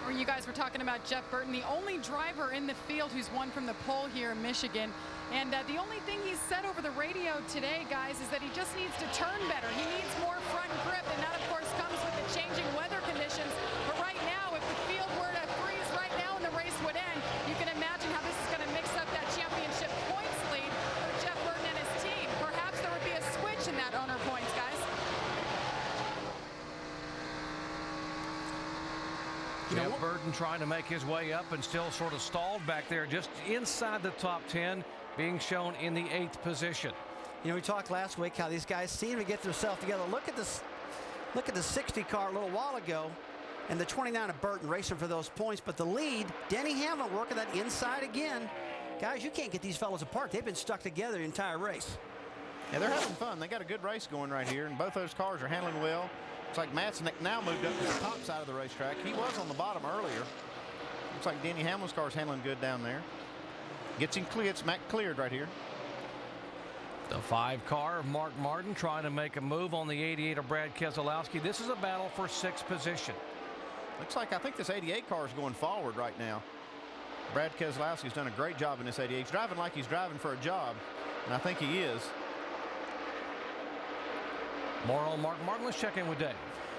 Or you guys were talking about Jeff Burton, the only driver in the field who's won from the pole here in Michigan. And the only thing he said over the radio today, guys, is that he just needs to turn better. He needs more front grip, and that, of course, comes with the changing weather conditions. But right now, if the field were to freeze right now and the race would end, you can imagine how this is going to mix up that championship points lead for Jeff Burton and his team. Perhaps there would be a switch in that owner points, guys. Jeff Burton trying to make his way up and still sort of stalled back there just inside the top 10, being shown in the 8th position. You know, we talked last week how these guys seem to get themselves together. Look at this. Look at the 60 car a little while ago, and the 29 of Burton racing for those points. But the lead, Denny Hamlin working that inside again. Guys, you can't get these fellas apart. They've been stuck together the entire race. Yeah, they're having fun. They got a good race going right here, and both those cars are handling well. Looks like Matt's now moved up to the top side of the racetrack. He was on the bottom earlier. Looks like Denny Hamlin's car's handling good down there. Gets him cleared. It's Matt cleared right here. The 5 car of Mark Martin trying to make a move on the 88 of Brad Keselowski. This is a battle for 6th position. Looks like I think this 88 car is going forward right now. Brad Keselowski's done a great job in this 88. He's driving like he's driving for a job, and I think he is. More on Mark Martin. Let's check in with Dave.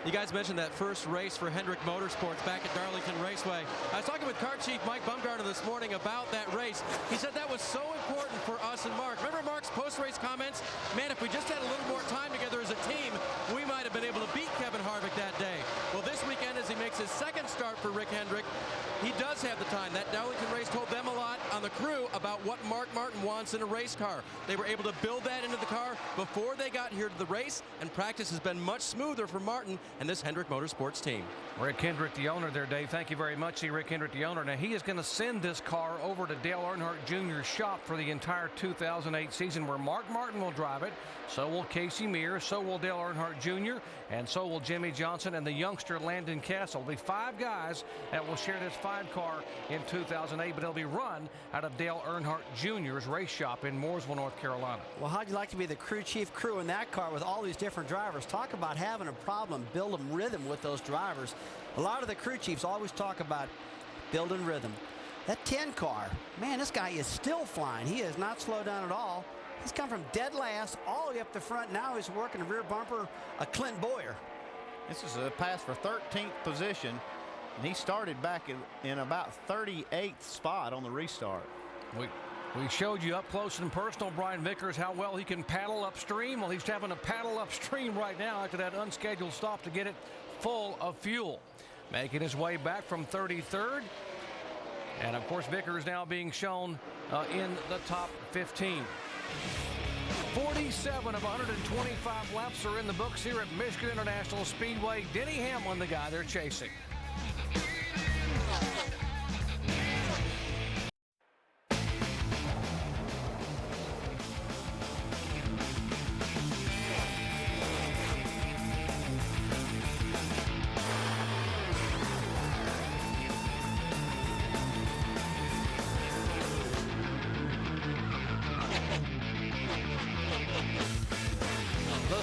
You guys mentioned that first race for Hendrick Motorsports back at Darlington Raceway. I was talking with car chief Mike Bumgarner this morning about that race. He said that was so important for us and Mark. Remember Mark's post-race comments? Man, if we just had a little more time together as a team, we might have been able to beat Kevin Harvick that day. Well, this weekend, as he makes his second start for Rick Hendrick, he does have the time. That Darlington race told them a lot on the crew about what Mark Martin wants in a race car. They were able to build that into the car before they got here to the race, and practice has been much smoother for Martin and this Hendrick Motorsports team. Rick Hendrick, the owner there, Dave. Thank you very much. See Rick Hendrick, the owner. Now, he is going to send this car over to Dale Earnhardt Jr.'s shop for the entire 2008 season, where Mark Martin will drive it. So will Casey Mears. So will Dale Earnhardt Jr. And so will Jimmy Johnson and the youngster Landon Castle. There'll be 5 guys that will share this 5 car in 2008, but it'll be run out of Dale Earnhardt Jr.'s race shop in Mooresville, North Carolina. Well, how'd you like to be the crew chief crew in that car with all these different drivers? Talk about having a problem building rhythm with those drivers. A lot of the crew chiefs always talk about building rhythm. That 10 car, man, this guy is still flying. He has not slowed down at all. He's come from dead last all the way up the front. Now he's working the rear bumper of Clint Boyer. This is a pass for 13th position. And he started back in about 38th spot on the restart. We showed you up close and personal, Brian Vickers, how well he can paddle upstream. Well, he's having to paddle upstream right now after that unscheduled stop to get it full of fuel. Making his way back from 33rd. And, of course, Vickers now being shown in the top 15. 47 of 125 laps are in the books here at Michigan International Speedway. Denny Hamlin, the guy they're chasing.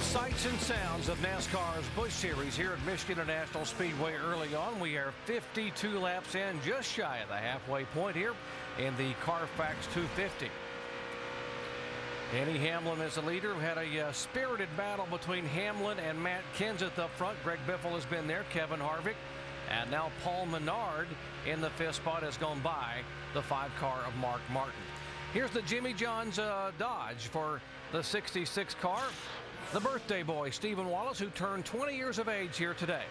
Sights and sounds of NASCAR's Busch Series here at Michigan International Speedway early on. We are 52 laps in, just shy of the halfway point here in the Carfax 250. Denny Hamlin is the leader. We had a spirited battle between Hamlin and Matt Kenseth up front. Greg Biffle has been there, Kevin Harvick, and now Paul Menard in the 5th spot has gone by the 5 car of Mark Martin. Here's the Jimmy John's Dodge for the 66 car. The birthday boy, Stephen Wallace, who turned 20 years of age here today.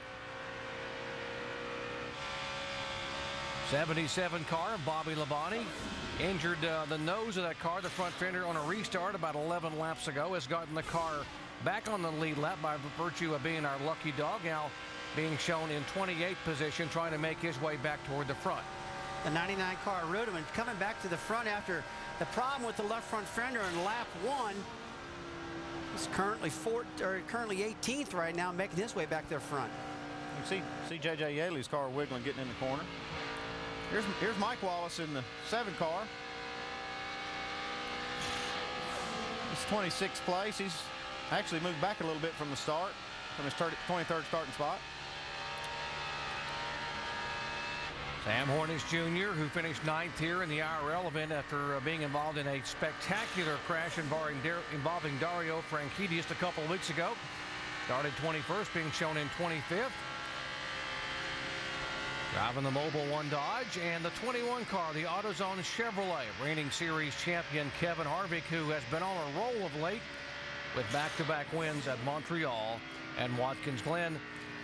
77 car, Bobby Labonte, injured the nose of that car, the front fender, on a restart about 11 laps ago. Has gotten the car back on the lead lap by virtue of being our lucky dog. Now being shown in 28th position, trying to make his way back toward the front. The 99 car, Rudeman, coming back to the front after the problem with the left front fender in lap 1. He's currently 18th right now, making his way back there front. You can see J.J. Yaley's car wiggling, getting in the corner. Here's Mike Wallace in the 7 car. He's 26th place. He's actually moved back a little bit from the start, from his 23rd starting spot. Sam Hornish Jr., who finished 9th here in the IRL event after being involved in a spectacular crash involving Dario Franchitti just a couple of weeks ago. Started 21st, being shown in 25th. Driving the Mobil 1 Dodge, and the 21 car, the AutoZone Chevrolet, reigning series champion Kevin Harvick, who has been on a roll of late with back-to-back wins at Montreal and Watkins Glen.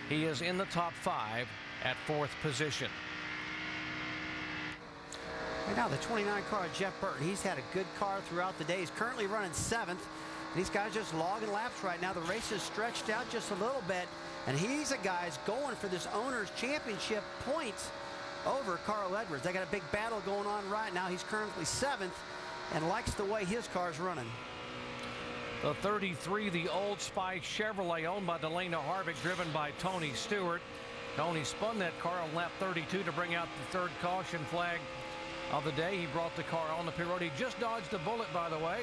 He is in the top 5 at 4th position. Right now, the 29 car, Jeff Burton, he's had a good car throughout the day. He's currently running 7th. These guys just logging laps right now. The race is stretched out just a little bit, and he's a guy's going for this owner's championship points over Carl Edwards. They got a big battle going on right now. He's currently 7th and likes the way his car's running. The 33, the Old Spice Chevrolet, owned by Delana Harvick, driven by Tony Stewart. Tony spun that car on lap 32 to bring out the 3rd caution flag of the day. He brought the car on the pit road. He just dodged a bullet, by the way,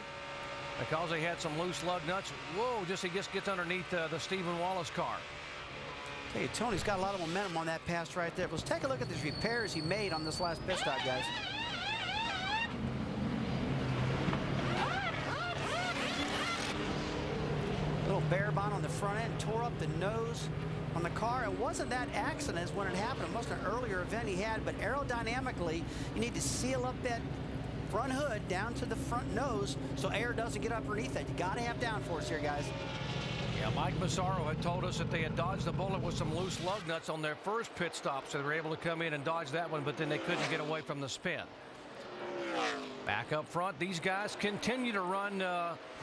because he had some loose lug nuts. Whoa, he just gets underneath the Stephen Wallace car. Hey, Tony's got a lot of momentum on that pass right there. Let's take a look at these repairs he made on this last pit stop, guys. Little bare bond on the front end, tore up the nose on the car. It wasn't that accident when it happened. It must have been an earlier event he had, but aerodynamically, you need to seal up that front hood down to the front nose so air doesn't get underneath it. You got to have downforce here, guys. Yeah, Mike Massaro had told us that they had dodged the bullet with some loose lug nuts on their first pit stop, so they were able to come in and dodge that one, but then they couldn't get away from the spin. Back up front, these guys continue to run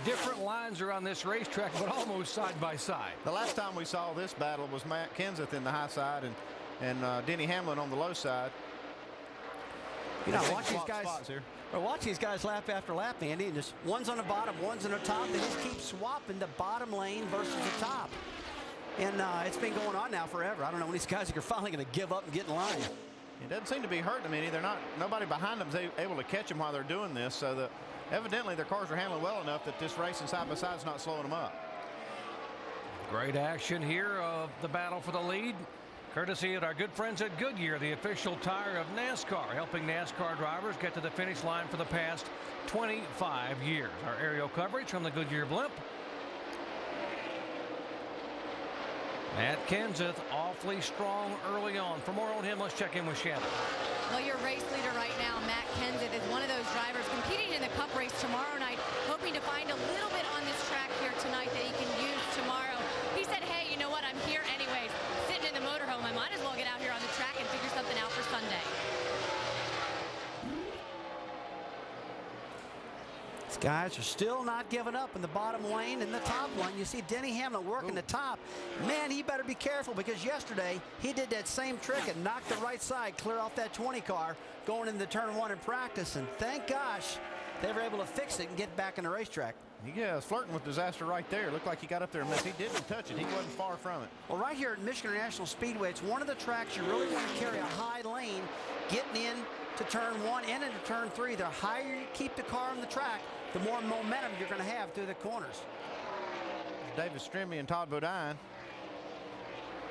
different lines around this racetrack, but almost side by side. The last time we saw this battle was Matt Kenseth in the high side and Denny Hamlin on the low side. You know, watch these guys lap after lap, Andy, and just one's on the bottom, one's on the top. They just keep swapping the bottom lane versus the top. And it's been going on now forever. I don't know when these guys are finally going to give up and get in line. It doesn't seem to be hurting them any. Nobody behind them is able to catch them while they're doing this. So evidently their cars are handling well enough that this racing side by side is not slowing them up. Great action here of the battle for the lead. Courtesy of our good friends at Goodyear, the official tire of NASCAR, helping NASCAR drivers get to the finish line for the past 25 years. Our aerial coverage from the Goodyear blimp. Matt Kenseth awfully strong early on. For more on him, let's check in with Shannon. Well, your race leader right now, Matt Kenseth, is one of those drivers competing in the Cup race tomorrow night, hoping to find a little bit on this track here tonight that he can use tomorrow. He said, hey, you know what? I'm here anyways. Sitting in the motorhome. I might as well get out here on the track and figure something out for Sunday. These guys are still not giving up in the bottom lane and the top lane. You see Denny Hamlin working the top. Man, he better be careful, because yesterday he did that same trick and knocked the right side clear off that 20 car going into turn 1 in practice. And thank gosh they were able to fix it and get back in the racetrack. Yeah, was flirting with disaster right there. Looked like he got up there and missed. He didn't touch it. He wasn't far from it. Well, right here at Michigan International Speedway, it's one of the tracks you really want to carry a high lane, getting in to turn 1 and into turn 3. The higher you keep the car on the track, the more momentum you're going to have through the corners. David Strimmy and Todd Bodine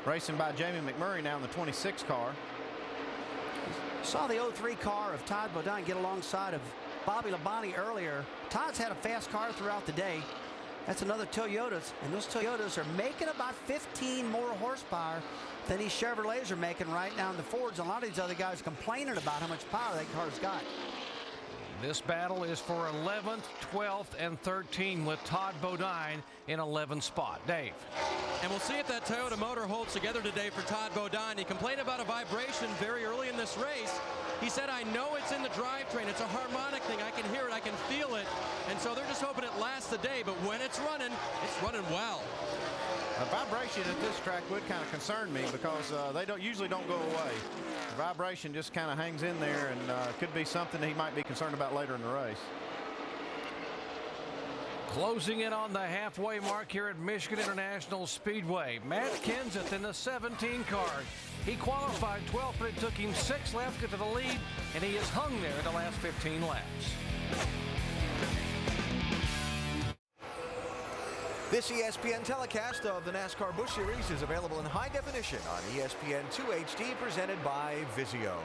racing by Jamie McMurray now in the 26 car. Saw the 03 car of Todd Bodine get alongside of Bobby Labonte earlier. Todd's had a fast car throughout the day. That's another Toyotas, and those Toyotas are making about 15 more horsepower than these Chevrolets are making right now in the Fords. A lot of these other guys complaining about how much power that car's got. This battle is for 11th, 12th, and 13th with Todd Bodine in 11th spot. Dave. And we'll see if that Toyota motor holds together today for Todd Bodine. He complained about a vibration very early in this race. He said, I know it's in the drivetrain. It's a harmonic thing. I can hear it. I can feel it. And so they're just hoping it lasts the day. But when it's running well. A vibration at this track would kind of concern me, because they usually don't go away. The vibration just kind of hangs in there, and could be something that he might be concerned about later in the race. Closing in on the halfway mark here at Michigan International Speedway. Matt Kenseth in the 17 car. He qualified 12th, but it took him 6 laps to get to the lead, and he has hung there the last 15 laps. This ESPN telecast of the NASCAR Busch Series is available in high definition on ESPN2 HD, presented by Vizio.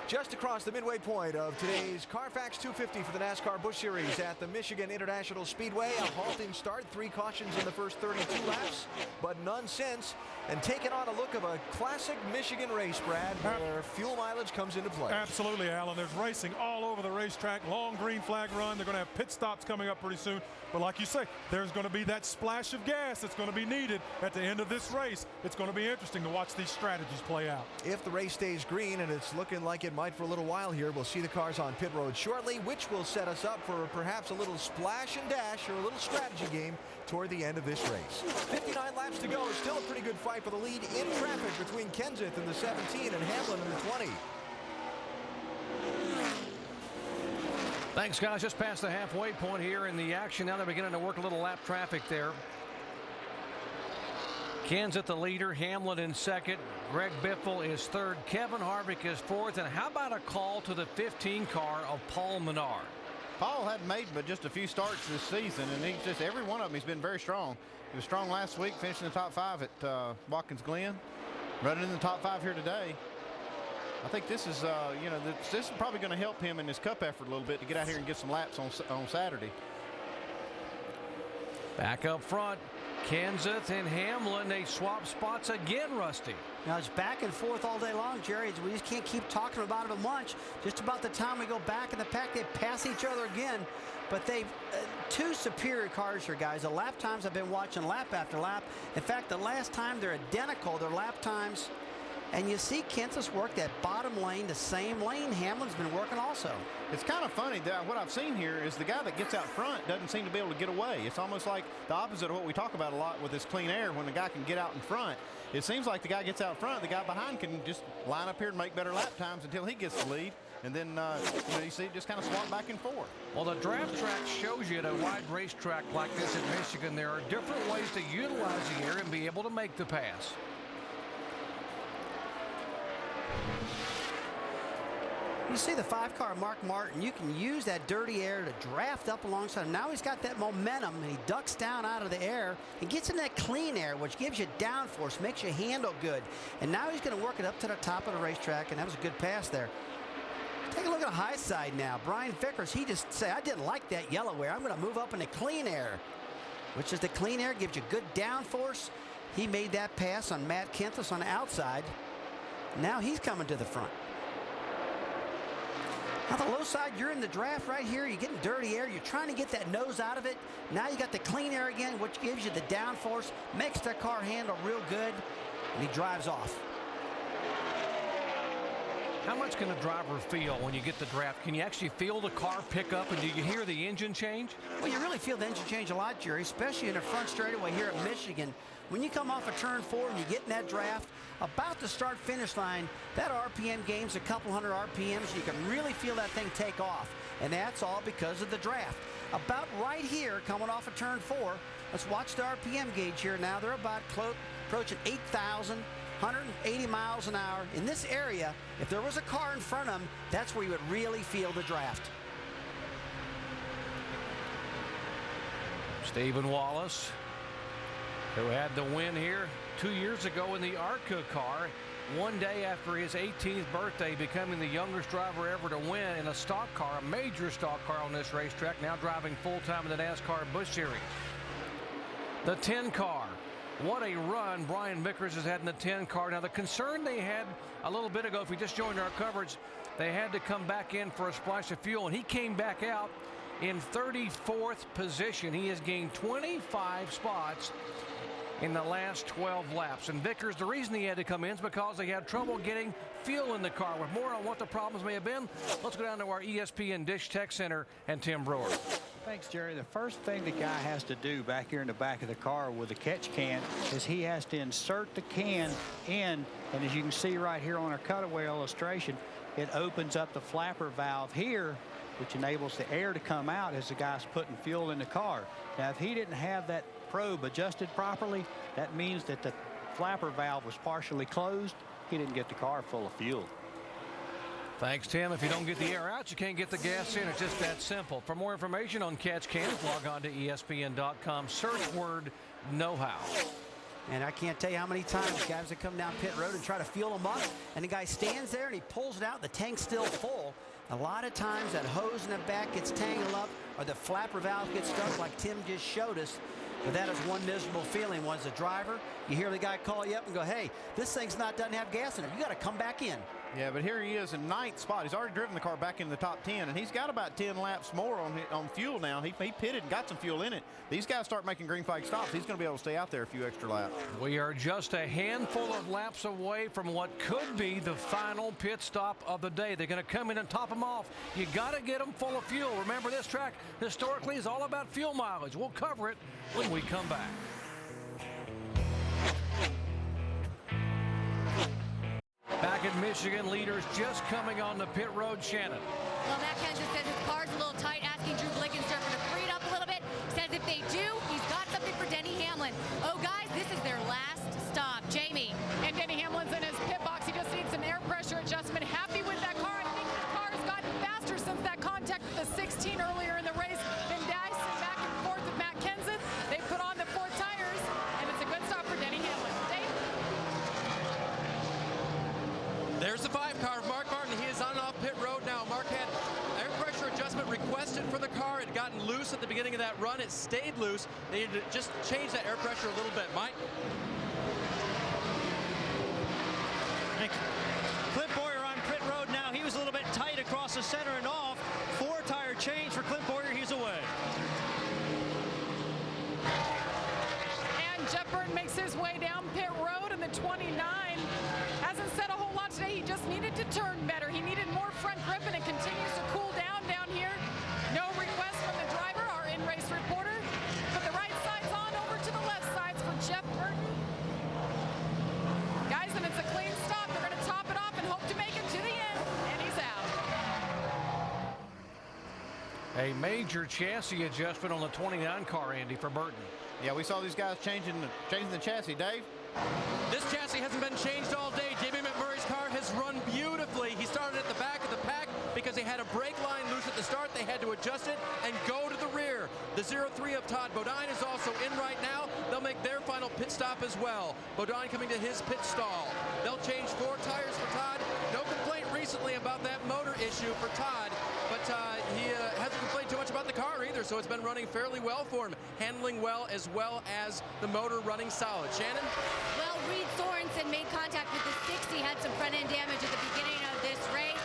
Just across the midway point of today's Carfax 250 for the NASCAR Busch Series at the Michigan International Speedway. A halting start, 3 cautions in the first 32 laps, but none since. And taking on a look of a classic Michigan race, Brad, where fuel mileage comes into play. Absolutely, Alan. There's racing all over the racetrack. Long green flag run. They're going to have pit stops coming up pretty soon. But like you say, there's going to be that splash of gas that's going to be needed at the end of this race. It's going to be interesting to watch these strategies play out. If the race stays green, and it's looking like it might for a little while here, we'll see the cars on pit road shortly, which will set us up for perhaps a little splash and dash or a little strategy game toward the end of this race. 59 laps to go. Still a pretty good fight for the lead in traffic between Kenseth in the 17 and Hamlin in the 20. Thanks, guys. Just past the halfway point here in the action. Now they're beginning to work a little lap traffic there. Kenseth the leader, Hamlin in second, Greg Biffle is third, Kevin Harvick is fourth, and how about a call to the 15 car of Paul Menard? Paul hadn't made but just a few starts this season, and he's just, every one of them he's been very strong. He was strong last week, finishing the top 5 at Watkins Glen, running in the top 5 here today. I think this is, this is probably going to help him in his Cup effort a little bit to get out here and get some laps on Saturday. Back up front, Kenseth and Hamlin, they swap spots again, Rusty. Now it's back and forth all day long, Jerry. We just can't keep talking about it a bunch. Just about the time we go back in the pack, they pass each other again. But they've two superior cars here, guys. The lap times I've been watching lap after lap. In fact, the last time they're identical, their lap times. And you see Kenseth's work that bottom lane, the same lane Hamlin's been working also. It's kind of funny that what I've seen here is the guy that gets out front doesn't seem to be able to get away. It's almost like the opposite of what we talk about a lot with this clean air. When the guy can get out in front, it seems like the guy gets out front, the guy behind can just line up here and make better lap times until he gets the lead. And then, you see it just kind of swap back and forth. Well, the draft track shows you at a wide racetrack like this in Michigan, there are different ways to utilize the air and be able to make the pass. You see the 5-car Mark Martin, you can use that dirty air to draft up alongside him. Now he's got that momentum, and he ducks down out of the air and gets in that clean air, which gives you downforce, makes you handle good. And now he's going to work it up to the top of the racetrack, and that was a good pass there. Take a look at the high side now. Brian Vickers, he just said, I didn't like that yellow air. I'm going to move up into clean air. which is the clean air, gives you good downforce. He made that pass on Matt Kenseth on the outside. Now he's coming to the front. Now the low side, you're in the draft right here. You're getting dirty air. You're trying to get that nose out of it. Now you got the clean air again, which gives you the downforce, makes the car handle real good, and he drives off. How much can a driver feel when you get the draft? Can you actually feel the car pick up, and do you hear the engine change? Well, you really feel the engine change a lot, Jerry, especially in the front straightaway here at Michigan. When you come off a turn 4 and you get in that draft, about the start-finish line, that RPM gains a couple hundred RPMs. You can really feel that thing take off, and that's all because of the draft. About right here, coming off of turn 4, let's watch the RPM gauge here now. They're about approaching 8,000. 180 miles an hour. In this area, if there was a car in front of him, that's where you would really feel the draft. Stephen Wallace, who had the win here 2 years ago in the ARCA car, one day after his 18th birthday, becoming the youngest driver ever to win in a stock car, a major stock car on this racetrack, now driving full-time in the NASCAR Busch Series. The 10 car. What a run Brian Vickers has had in the 10 car. Now, the concern they had a little bit ago, if we just joined our coverage, they had to come back in for a splash of fuel, and he came back out in 34th position. He has gained 25 spots in the last 12 laps. And Vickers, the reason he had to come in is because they had trouble getting fuel in the car. With more on what the problems may have been, let's go down to our ESPN Dish Tech Center and Tim Brewer. Thanks, Jerry. The first thing the guy has to do back here in the back of the car with the catch can is he has to insert the can in, and as you can see right here on our cutaway illustration, it opens up the flapper valve here, which enables the air to come out as the guy's putting fuel in the car. Now, if he didn't have that probe adjusted properly, that means that the flapper valve was partially closed. He didn't get the car full of fuel. Thanks, Tim. If you don't get the air out, you can't get the gas in. It's just that simple. For more information on catch cans, log on to ESPN.com. Search word know-how. And I can't tell you how many times guys that come down pit road and try to fuel them up, and the guy stands there and he pulls it out, the tank's still full. A lot of times that hose in the back gets tangled up, or the flapper valve gets stuck like Tim just showed us. But that is one miserable feeling. As a driver, you hear the guy call you up and go, hey, this thing's doesn't have gas in it. You got to come back in. Yeah, but here he is in 9th spot. He's already driven the car back into the top 10, and he's got about 10 laps more on fuel now. He pitted and got some fuel in it. These guys start making green flag stops. He's going to be able to stay out there a few extra laps. We are just a handful of laps away from what could be the final pit stop of the day. They're going to come in and top them off. You got to get them full of fuel. Remember, this track historically is all about fuel mileage. We'll cover it when we come back. Back in Michigan, leaders just coming on the pit road. Shannon. Well, Matt Kenseth says his car's a little tight, asking Drew Blickensterfer to free it up a little bit. Says if they do, he's got something for Denny Hamlin. Oh, guys, this is their last stop. Jamie. And Denny Hamlin's in his pit box. He just needs some air pressure adjustment. Happy with that car. I think the car has gotten faster since that contact with the 16 earlier in the race. Been dicing back and forth with Matt Kenseth. They put on the 4 tires, and it's a good stop for Denny Hamlin. Dave? There's the 5 car of Mark Martin. He is on and off pit road now. Mark had air pressure adjustment requested for the car. It had gotten loose at the beginning of that run. It stayed loose. They needed to just change that air pressure a little bit. Mike? Clint Boyer on pit road now. He was a little bit tight across the center and off. 4 tire change for Clint Boyer. He's away. And Jeff Burton makes his way down pit road in the 29. Hasn't said a whole lot today. He just needed to turn better. He needed more front grip, and it continues to cool down here. No request from the driver, our in-race reporter. But the right side's on over to the left sides for Jeff Burton. Guys, and it's a clean stop. They're going to top it off and hope to make it to the end, and he's out. A major chassis adjustment on the 29 car, Andy, for Burton. Yeah, we saw these guys changing the chassis. Dave? This chassis hasn't been changed all day. Jamie McMurray's car has run beautifully. He started at the back of the pack because he had a brake line loose at the start. They had to adjust it and go to the rear. The 03 of Todd Bodine is also in right now. They'll make their final pit stop as well. Bodine coming to his pit stall. They'll change 4 tires for Todd. No complaint recently about that motor issue for Todd, but he hasn't complained too much about the car either, so it's been running fairly well for him, handling well as the motor running solid. Shannon? Well, Reed Sorensen made contact with the 60, had some front end damage at the beginning of this race.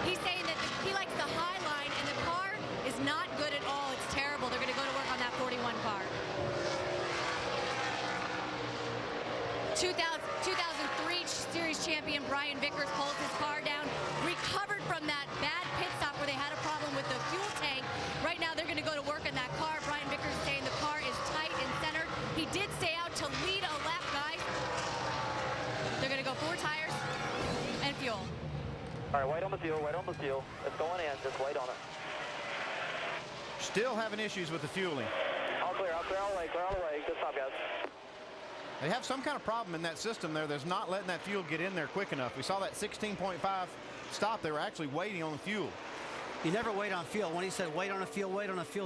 He's saying that he likes the high line, and the car is not good at all. It's terrible. They're going to go to work on that 41 car. 2003 Series champion Brian Vickers pulls his car down, recovered from that bad pit stop where they had a problem with the fuel tank. Right now they're going to go to work on that car. Brian Vickers is saying the car is tight and centered. He did stay out to lead a lap, guys. They're going to go 4 tires and fuel. All right, wait on the fuel, wait on the fuel. It's going in, just wait on it. Still having issues with the fueling. All clear all the way, clear all the way. Good stop, guys. They have some kind of problem in that system there that's not letting that fuel get in there quick enough. We saw that 16.5 stop. They were actually waiting on the fuel. You never wait on fuel. When he said wait on a fuel,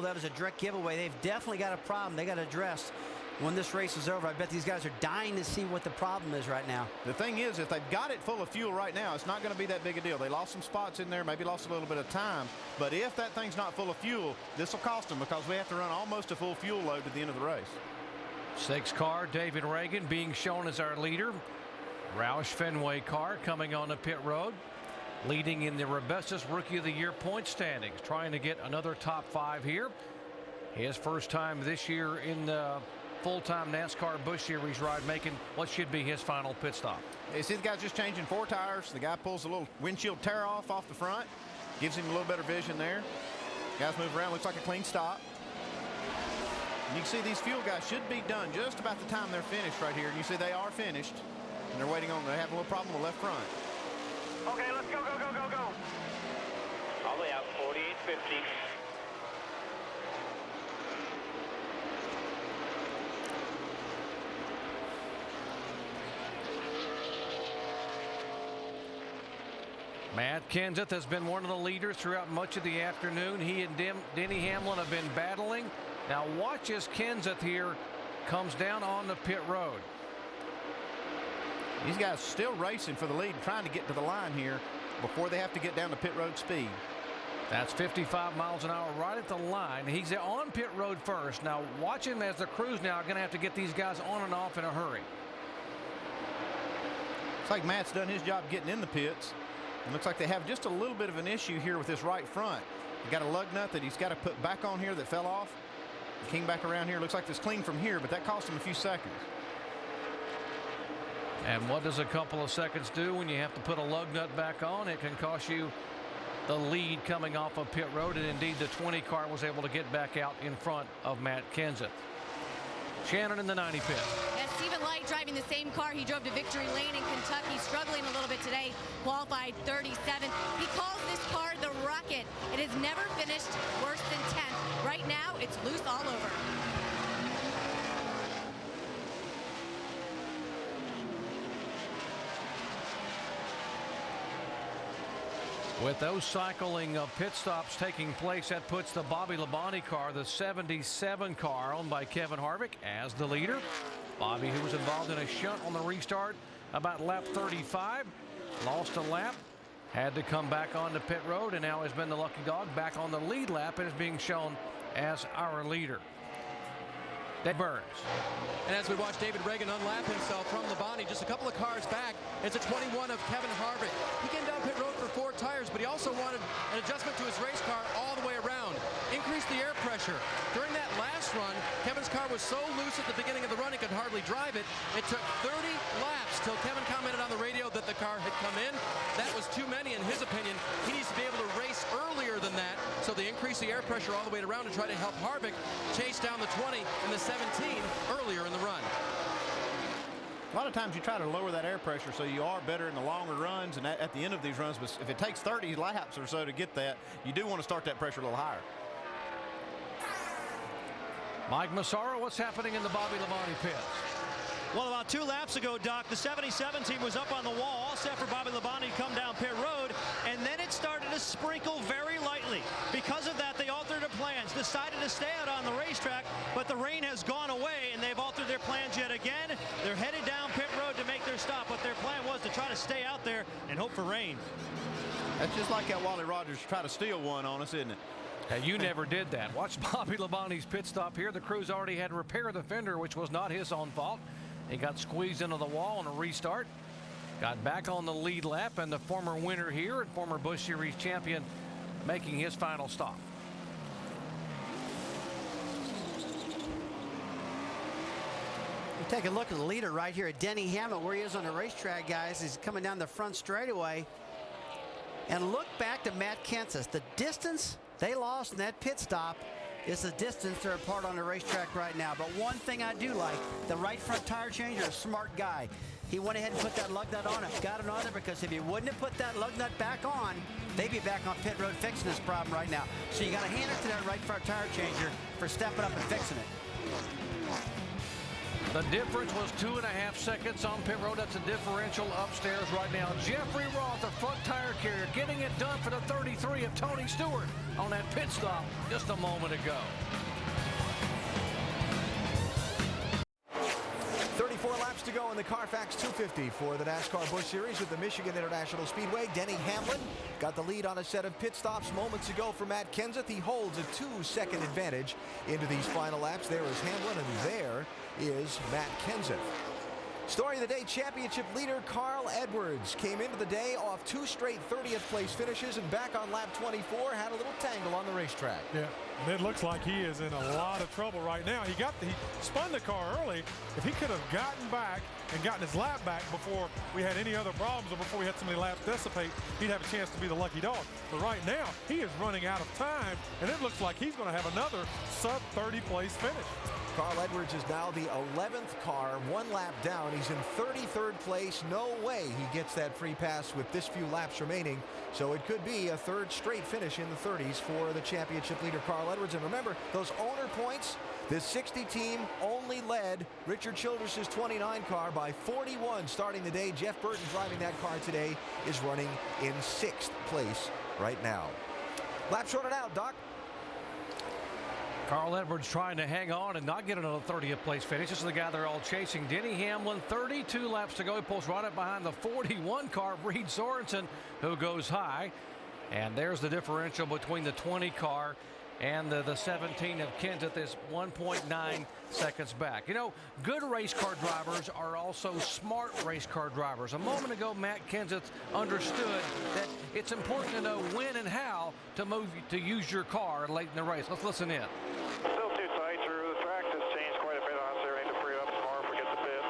that was a direct giveaway. They've definitely got a problem they got to address when this race is over. I bet these guys are dying to see what the problem is right now. The thing is, if they've got it full of fuel right now, it's not going to be that big a deal. They lost some spots in there, maybe lost a little bit of time. But if that thing's not full of fuel, this will cost them because we have to run almost a full fuel load at the end of the race. 6 car, David Reagan being shown as our leader. Roush Fenway car coming on the pit road, leading in the Robestas Rookie of the Year point standings, trying to get another top 5 here. His first time this year in the full-time NASCAR Busch Series ride, making what should be his final pit stop. You see the guy's just changing 4 tires. The guy pulls a little windshield tear off the front, gives him a little better vision there. Guys move around, looks like a clean stop. And you can see these fuel guys should be done just about the time they're finished right here. And you see they are finished, and they're waiting on. They have a little problem with the left front. Okay, let's go. All the way out, 4850. Matt Kenseth has been one of the leaders throughout much of the afternoon. He and Denny Hamlin have been battling. Now watch as Kenseth here comes down on the pit road. These guys still racing for the lead, trying to get to the line here before they have to get down to pit road speed. That's 55 miles an hour right at the line. He's on pit road first. Now watch him as the crew's now going to have to get these guys on and off in a hurry. Looks like Matt's done his job getting in the pits. It looks like they have just a little bit of an issue here with this right front. They got a lug nut that he's got to put back on here that fell off. Came back around here. Looks like it's clean from here, but that cost him a few seconds. And what does a couple of seconds do when you have to put a lug nut back on? It can cost you the lead coming off of pit road, and indeed the 20 car was able to get back out in front of Matt Kenseth. Shannon in the 90 pit. Yes, Stephen Light driving the same car he drove to victory lane in Kentucky, struggling a little bit today, qualified 37th. He calls this car the Rocket. It has never finished worse than 10th. Right now, it's loose all over. With those cycling of pit stops taking place, that puts the Bobby Labonte car, the 77 car owned by Kevin Harvick, as the leader. Bobby, who was involved in a shunt on the restart about lap 35, lost a lap, had to come back on the pit road, and now has been the lucky dog back on the lead lap and is being shown as our leader. Dave Burns. And as we watch David Reagan unlap himself from Labonte, just a couple of cars back, it's a 21 of Kevin Harvick. He came down pit road for 4 tires, but he also wanted an adjustment to his race car all the way around. Increased the air pressure. During that last run, Kevin's car was so loose at the beginning of the run he could hardly drive it. It took 30 laps till Kevin commented on the radio that the car had come in. That was too many in his opinion. He needs to be able to race earlier than that, so they increased the air pressure all the way around to try to help Harvick chase down the 20 and the 17 earlier in the run. A lot of times you try to lower that air pressure so you are better in the longer runs and at the end of these runs, but if it takes 30 laps or so to get that, you do want to start that pressure a little higher. Mike Massaro, what's happening in the Bobby Labonte pits? Well, about 2 laps ago, Doc, the 77 team was up on the wall, all set for Bobby Labonte to come down pit road, and then it started to sprinkle very lightly. Because of that, they altered their plans, decided to stay out on the racetrack, but the rain has gone away, and they've altered their plans yet again. They're headed down pit road to make their stop, but their plan was to try to stay out there and hope for rain. That's just like that Wally Rogers tried to steal one on us, isn't it? Hey, you never did that. Watch Bobby Labonte's pit stop here. The crew's already had to repair the fender, which was not his own fault. He got squeezed into the wall on a restart. Got back on the lead lap, and the former winner here and former Busch Series champion making his final stop. Take a look at the leader right here at Denny Hamlin, where he is on the racetrack, guys. He's coming down the front straightaway. And look back to Matt Kenseth. The distance they lost in that pit stop is the distance they're apart on the racetrack right now. But one thing I do like, the right front tire changer, a smart guy. He went ahead and put that lug nut on it. Got it on there because if he wouldn't have put that lug nut back on, they'd be back on pit road fixing this problem right now. So you got to hand it to that right front tire changer for stepping up and fixing it. The difference was 2.5 seconds on pit road. That's a differential upstairs right now. Jeffrey Roth, the front tire carrier, getting it done for the 33 of Tony Stewart on that pit stop just a moment ago. 34 laps to go in the Carfax 250 for the NASCAR Busch Series with the Michigan International Speedway. Denny Hamlin got the lead on a set of pit stops moments ago for Matt Kenseth. He holds a 2-second advantage into these final laps. There is Hamlin, and there is Matt Kenseth. Story of the day, championship leader Carl Edwards came into the day off 2 straight 30th place finishes, and back on lap 24 had a little tangle on the racetrack. Yeah, and it looks like he is in a lot of trouble right now. He spun the car early. If he could have gotten back and gotten his lap back before we had any other problems or before we had so many laps dissipate, he'd have a chance to be the lucky dog. But right now, he is running out of time, and it looks like he's going to have another sub-30 place finish. Carl Edwards is now the 11th car, 1 lap down. He's in 33rd place. No way he gets that free pass with this few laps remaining. So it could be a 3rd straight finish in the 30s for the championship leader Carl Edwards. And remember, those owner points, this 60 team only led Richard Childress's 29 car by 41 starting the day. Jeff Burton, driving that car today, is running in 6th place right now. Lap shorted out, Doc. Carl Edwards trying to hang on and not get another 30th place finish. This is the guy they're all chasing. Denny Hamlin, 32 laps to go. He pulls right up behind the 41 car, Reed Sorensen, who goes high. And there's the differential between the 20 car and the 17 of Kenseth is 1.9 seconds back. You know, good race car drivers are also smart race car drivers. A moment ago, Matt Kenseth understood that it's important to know when and how to use your car late in the race. Let's listen in. Still too tight, Drew. The track has changed quite a bit on us there. I need to free up tomorrow if we get the pit.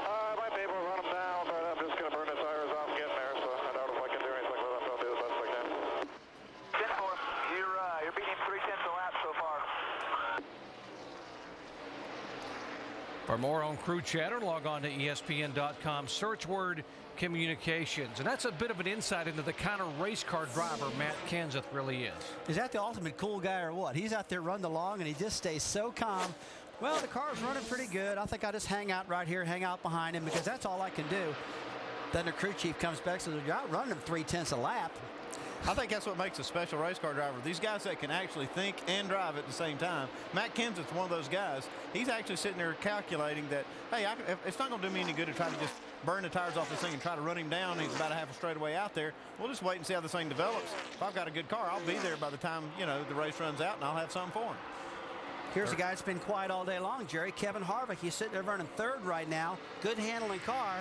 I might be able to run them down, but I'm just going to burn the tires off getting there, so I doubt if I can do anything with them. I'll do the best I can. 10-4. You're beating 3/10 a lap so far. For more on crew chatter, log on to ESPN.com. Search word communications. And that's a bit of an insight into the kind of race car driver Matt Kenseth really is. Is that the ultimate cool guy or what? He's out there running along, and he just stays so calm. Well, the car's running pretty good. I think I'll just hang out right here, hang out behind him, because that's all I can do. Then the crew chief comes back and says, you're out running him 3/10 a lap. I think that's what makes a special race car driver. These guys that can actually think and drive at the same time. Matt Kenseth's one of those guys. He's actually sitting there calculating that, hey, it's not going to do me any good to try to just burn the tires off this thing and try to run him down. He's about a half a straightaway out there. We'll just wait and see how this thing develops. If I've got a good car, I'll be there by the time, you know, the race runs out, and I'll have something for him. Here's a guy that's been quiet all day long, Jerry. Kevin Harvick. He's sitting there running 3rd right now. Good handling car.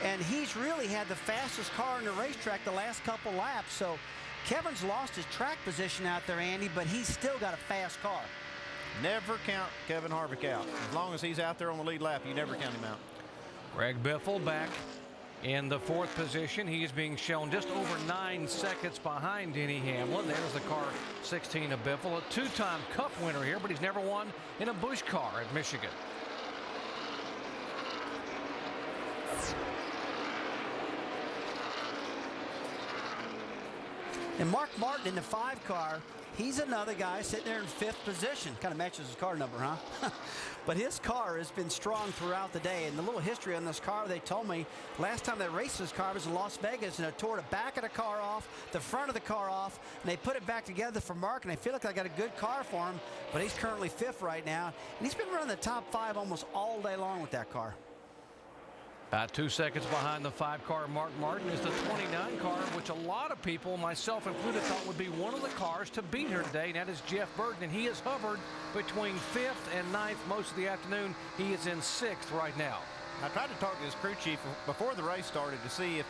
And he's really had the fastest car in the racetrack the last couple laps. So Kevin's lost his track position out there, Andy, but he's still got a fast car. Never count Kevin Harvick out. As long as he's out there on the lead lap, you never count him out. Greg Biffle back in the 4th position. He is being shown just over 9 seconds behind Denny Hamlin. There's the car 16 of Biffle, a 2-time Cup winner here, but he's never won in a Busch car at Michigan. And Mark Martin in the 5 car, he's another guy sitting there in 5th position. Kind of matches his car number, huh? But his car has been strong throughout the day. And the little history on this car, they told me last time they raced this car was in Las Vegas, and it tore the back of the car off, the front of the car off, and they put it back together for Mark, and I feel like I got a good car for him, but he's currently 5th right now. And he's been running the top 5 almost all day long with that car. About 2 seconds behind the 5-car Mark Martin is the 29 car, which a lot of people, myself included, thought would be one of the cars to beat her today, and that is Jeff Burton, and he has hovered between 5th and 9th most of the afternoon. He is in 6th right now. I tried to talk to his crew chief before the race started to see if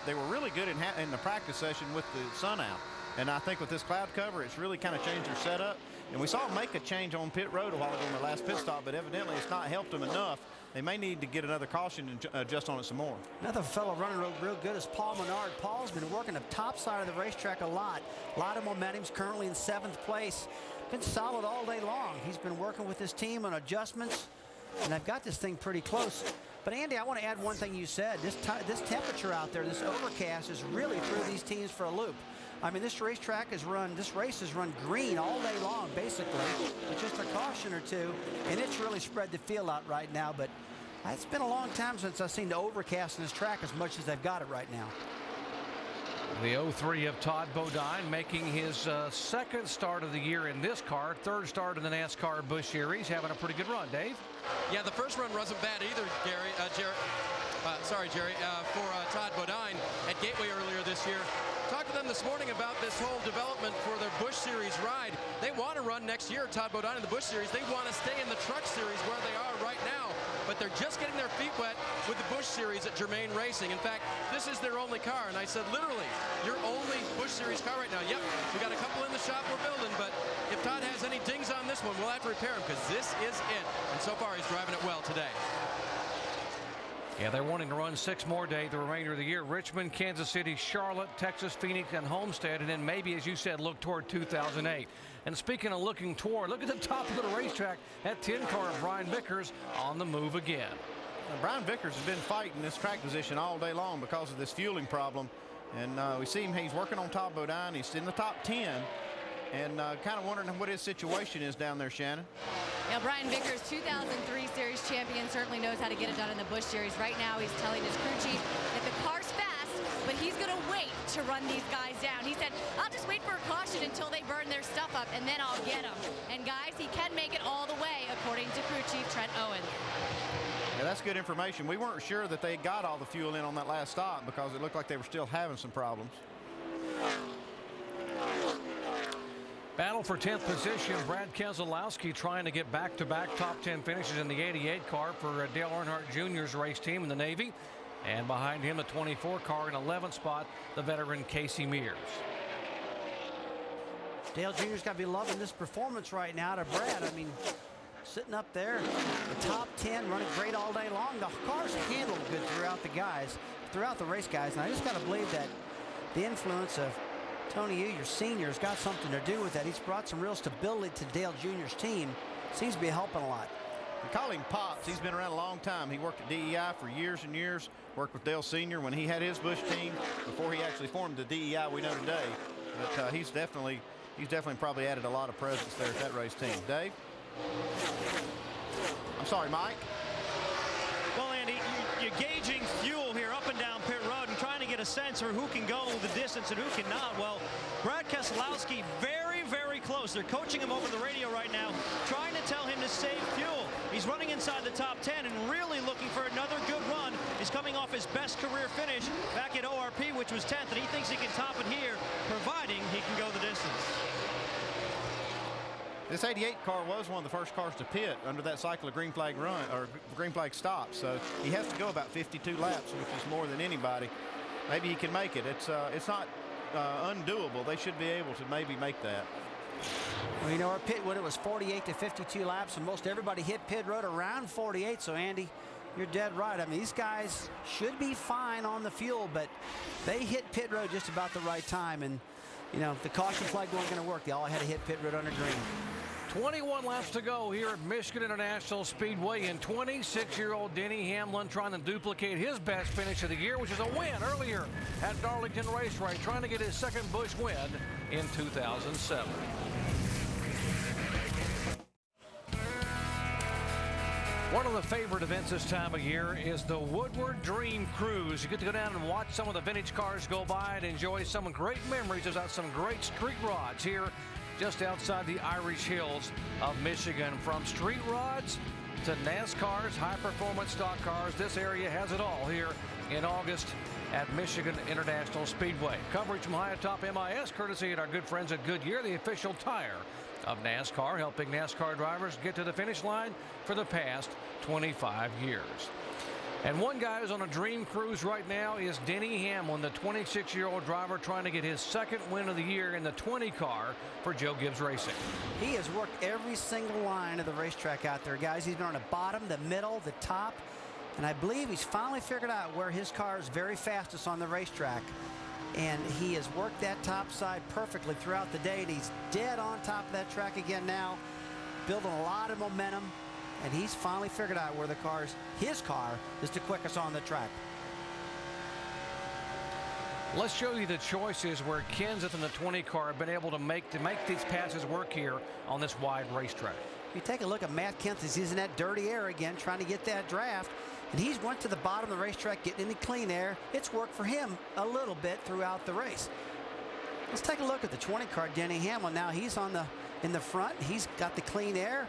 they were really good in the practice session with the sun out. And I think with this cloud cover, it's really kind of changed their setup. And we saw them make a change on pit road a while ago in the last pit stop, but evidently it's not helped them enough. They may need to get another caution and adjust on it some more. Another fellow running real good is Paul Menard. Paul's been working the top side of the racetrack a lot. A lot of momentum. He's currently in 7th place. Been solid all day long. He's been working with his team on adjustments, and I've got this thing pretty close. But Andy, I want to add one thing you said. This temperature out there, this overcast, is really threw these teams for a loop. I mean, this race has run green all day long, basically, with just a caution or two, and it's really spread the field out right now. But it's been a long time since I've seen the overcast in this track as much as they've got it right now. The 03 of Todd Bodine making his second start of the year in this car, third start in the NASCAR Busch Series, having a pretty good run. Dave? Yeah, the first run wasn't bad either, Jerry, for Todd Bodine at Gateway earlier this year. Talked to them this morning about this whole development for their Busch Series ride. They want to run next year, Todd Bodine in the Busch Series. They want to stay in the Truck Series where they are right now, but they're just getting their feet wet with the Busch Series at Germain Racing. In fact, this is their only car, and I said, literally, your only Busch Series car right now. Yep, we got a couple in the shop we're building, but if Todd has any dings on this one, we'll have to repair him because this is it. And so far, he's driving it well today. Yeah, they're wanting to run 6 more days the remainder of the year. Richmond, Kansas City, Charlotte, Texas, Phoenix, and Homestead, and then maybe, as you said, look toward 2008. And speaking of looking toward, look at the top of the racetrack. That 10 car of Brian Vickers on the move again. Brian Vickers has been fighting this track position all day long because of this fueling problem. And we see him, he's working on Todd Bodine. He's in the top 10. And kind of wondering what his situation is down there, Shannon. Yeah, Brian Vickers, 2003 Series champion, certainly knows how to get it done in the Busch Series. Right now, he's telling his crew chief that the car's fast, but he's going to wait to run these guys down. He said, I'll just wait for a caution until they burn their stuff up, and then I'll get them. And guys, he can make it all the way, according to crew chief Trent Owens. Yeah, that's good information. We weren't sure that they got all the fuel in on that last stop because it looked like they were still having some problems. Battle for 10th position. Brad Keselowski trying to get back-to-back top 10 finishes in the 88 car for Dale Earnhardt Jr.'s race team in the Navy. And behind him, the 24 car in 11th spot, the veteran Casey Mears. Dale Jr.'s got to be loving this performance right now to Brad. I mean, sitting up there, the top 10, running great all day long. The car's handled good throughout the race, guys. And I just got to believe that the influence of Tony Yu, your senior, has got something to do with that. He's brought some real stability to Dale Jr.'s team. Seems to be helping a lot. We call him Pops. He's been around a long time. He worked at DEI for years and years. Worked with Dale Sr. when he had his Busch team before he actually formed the DEI we know today. But he's definitely probably added a lot of presence there at that race team. Dave? I'm sorry, Mike. Well, Andy, you're gauging fuel here up and down pit road and trying to get a sense for who can go the distance and who cannot. Well, Brad Keselowski very, very close. They're coaching him over the radio right now, trying to tell him to save fuel. He's running inside the top 10 and really looking for another good run. He's coming off his best career finish back at ORP, which was 10th, and he thinks he can top it here, providing he can go the distance. This 88 car was one of the first cars to pit under that cycle of green flag run or green flag stop. So he has to go about 52 laps, which is more than anybody. Maybe he can make it. It's not undoable. They should be able to maybe make that. Well, you know, our pit when it was 48 to 52 laps, and most everybody hit pit road around 48. So Andy, you're dead right. I mean, these guys should be fine on the fuel, but they hit pit road just about the right time. And you know, the caution flag wasn't going to work. They all had to hit pit road under green. 21 laps to go here at Michigan International Speedway, and 26-year-old Denny Hamlin trying to duplicate his best finish of the year, which is a win earlier at Darlington Raceway, trying to get his second Busch win in 2007. One of the favorite events this time of year is the Woodward Dream Cruise. You get to go down and watch some of the vintage cars go by and enjoy some great memories about some great street rods here just outside the Irish Hills of Michigan. From street rods to NASCARs, high-performance stock cars, this area has it all here in August at Michigan International Speedway. Coverage from high atop MIS, courtesy of our good friends at Goodyear, the official tire of NASCAR, helping NASCAR drivers get to the finish line for the past 25 years. And one guy who's on a dream cruise right now is Denny Hamlin, the 26-year-old driver trying to get his second win of the year in the 20 car for Joe Gibbs Racing. He has worked every single line of the racetrack out there, guys. He's been on the bottom, the middle, the top, and I believe he's finally figured out where his car is very fastest on the racetrack. And he has worked that top side perfectly throughout the day, and he's dead on top of that track again now, building a lot of momentum. And he's finally figured out where his car is the quickest on the track. Let's show you the choices where Kenseth and the 20 car have been able to make these passes work here on this wide racetrack. You take a look at Matt Kenseth. He's in that dirty air again, trying to get that draft. And he's went to the bottom of the racetrack, getting into clean air. It's worked for him a little bit throughout the race. Let's take a look at the 20 car, Denny Hamlin. Now he's in the front. He's got the clean air.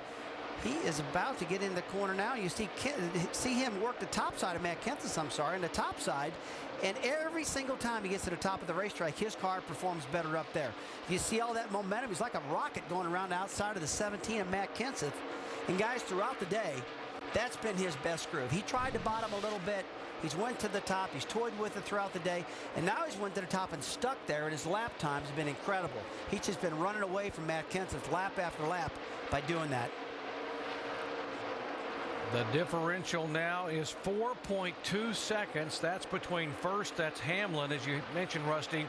He is about to get in the corner now. You see him work the top side of Matt Kenseth, on the top side. And every single time he gets to the top of the racetrack, his car performs better up there. You see all that momentum. He's like a rocket going around the outside of the 17 of Matt Kenseth. And guys, throughout the day, that's been his best groove. He tried to bottom a little bit. He's went to the top. He's toyed with it throughout the day. And now he's went to the top and stuck there. And his lap times have been incredible. He's just been running away from Matt Kenseth lap after lap by doing that. The differential now is 4.2 seconds. That's between first, that's Hamlin, as you mentioned, Rusty,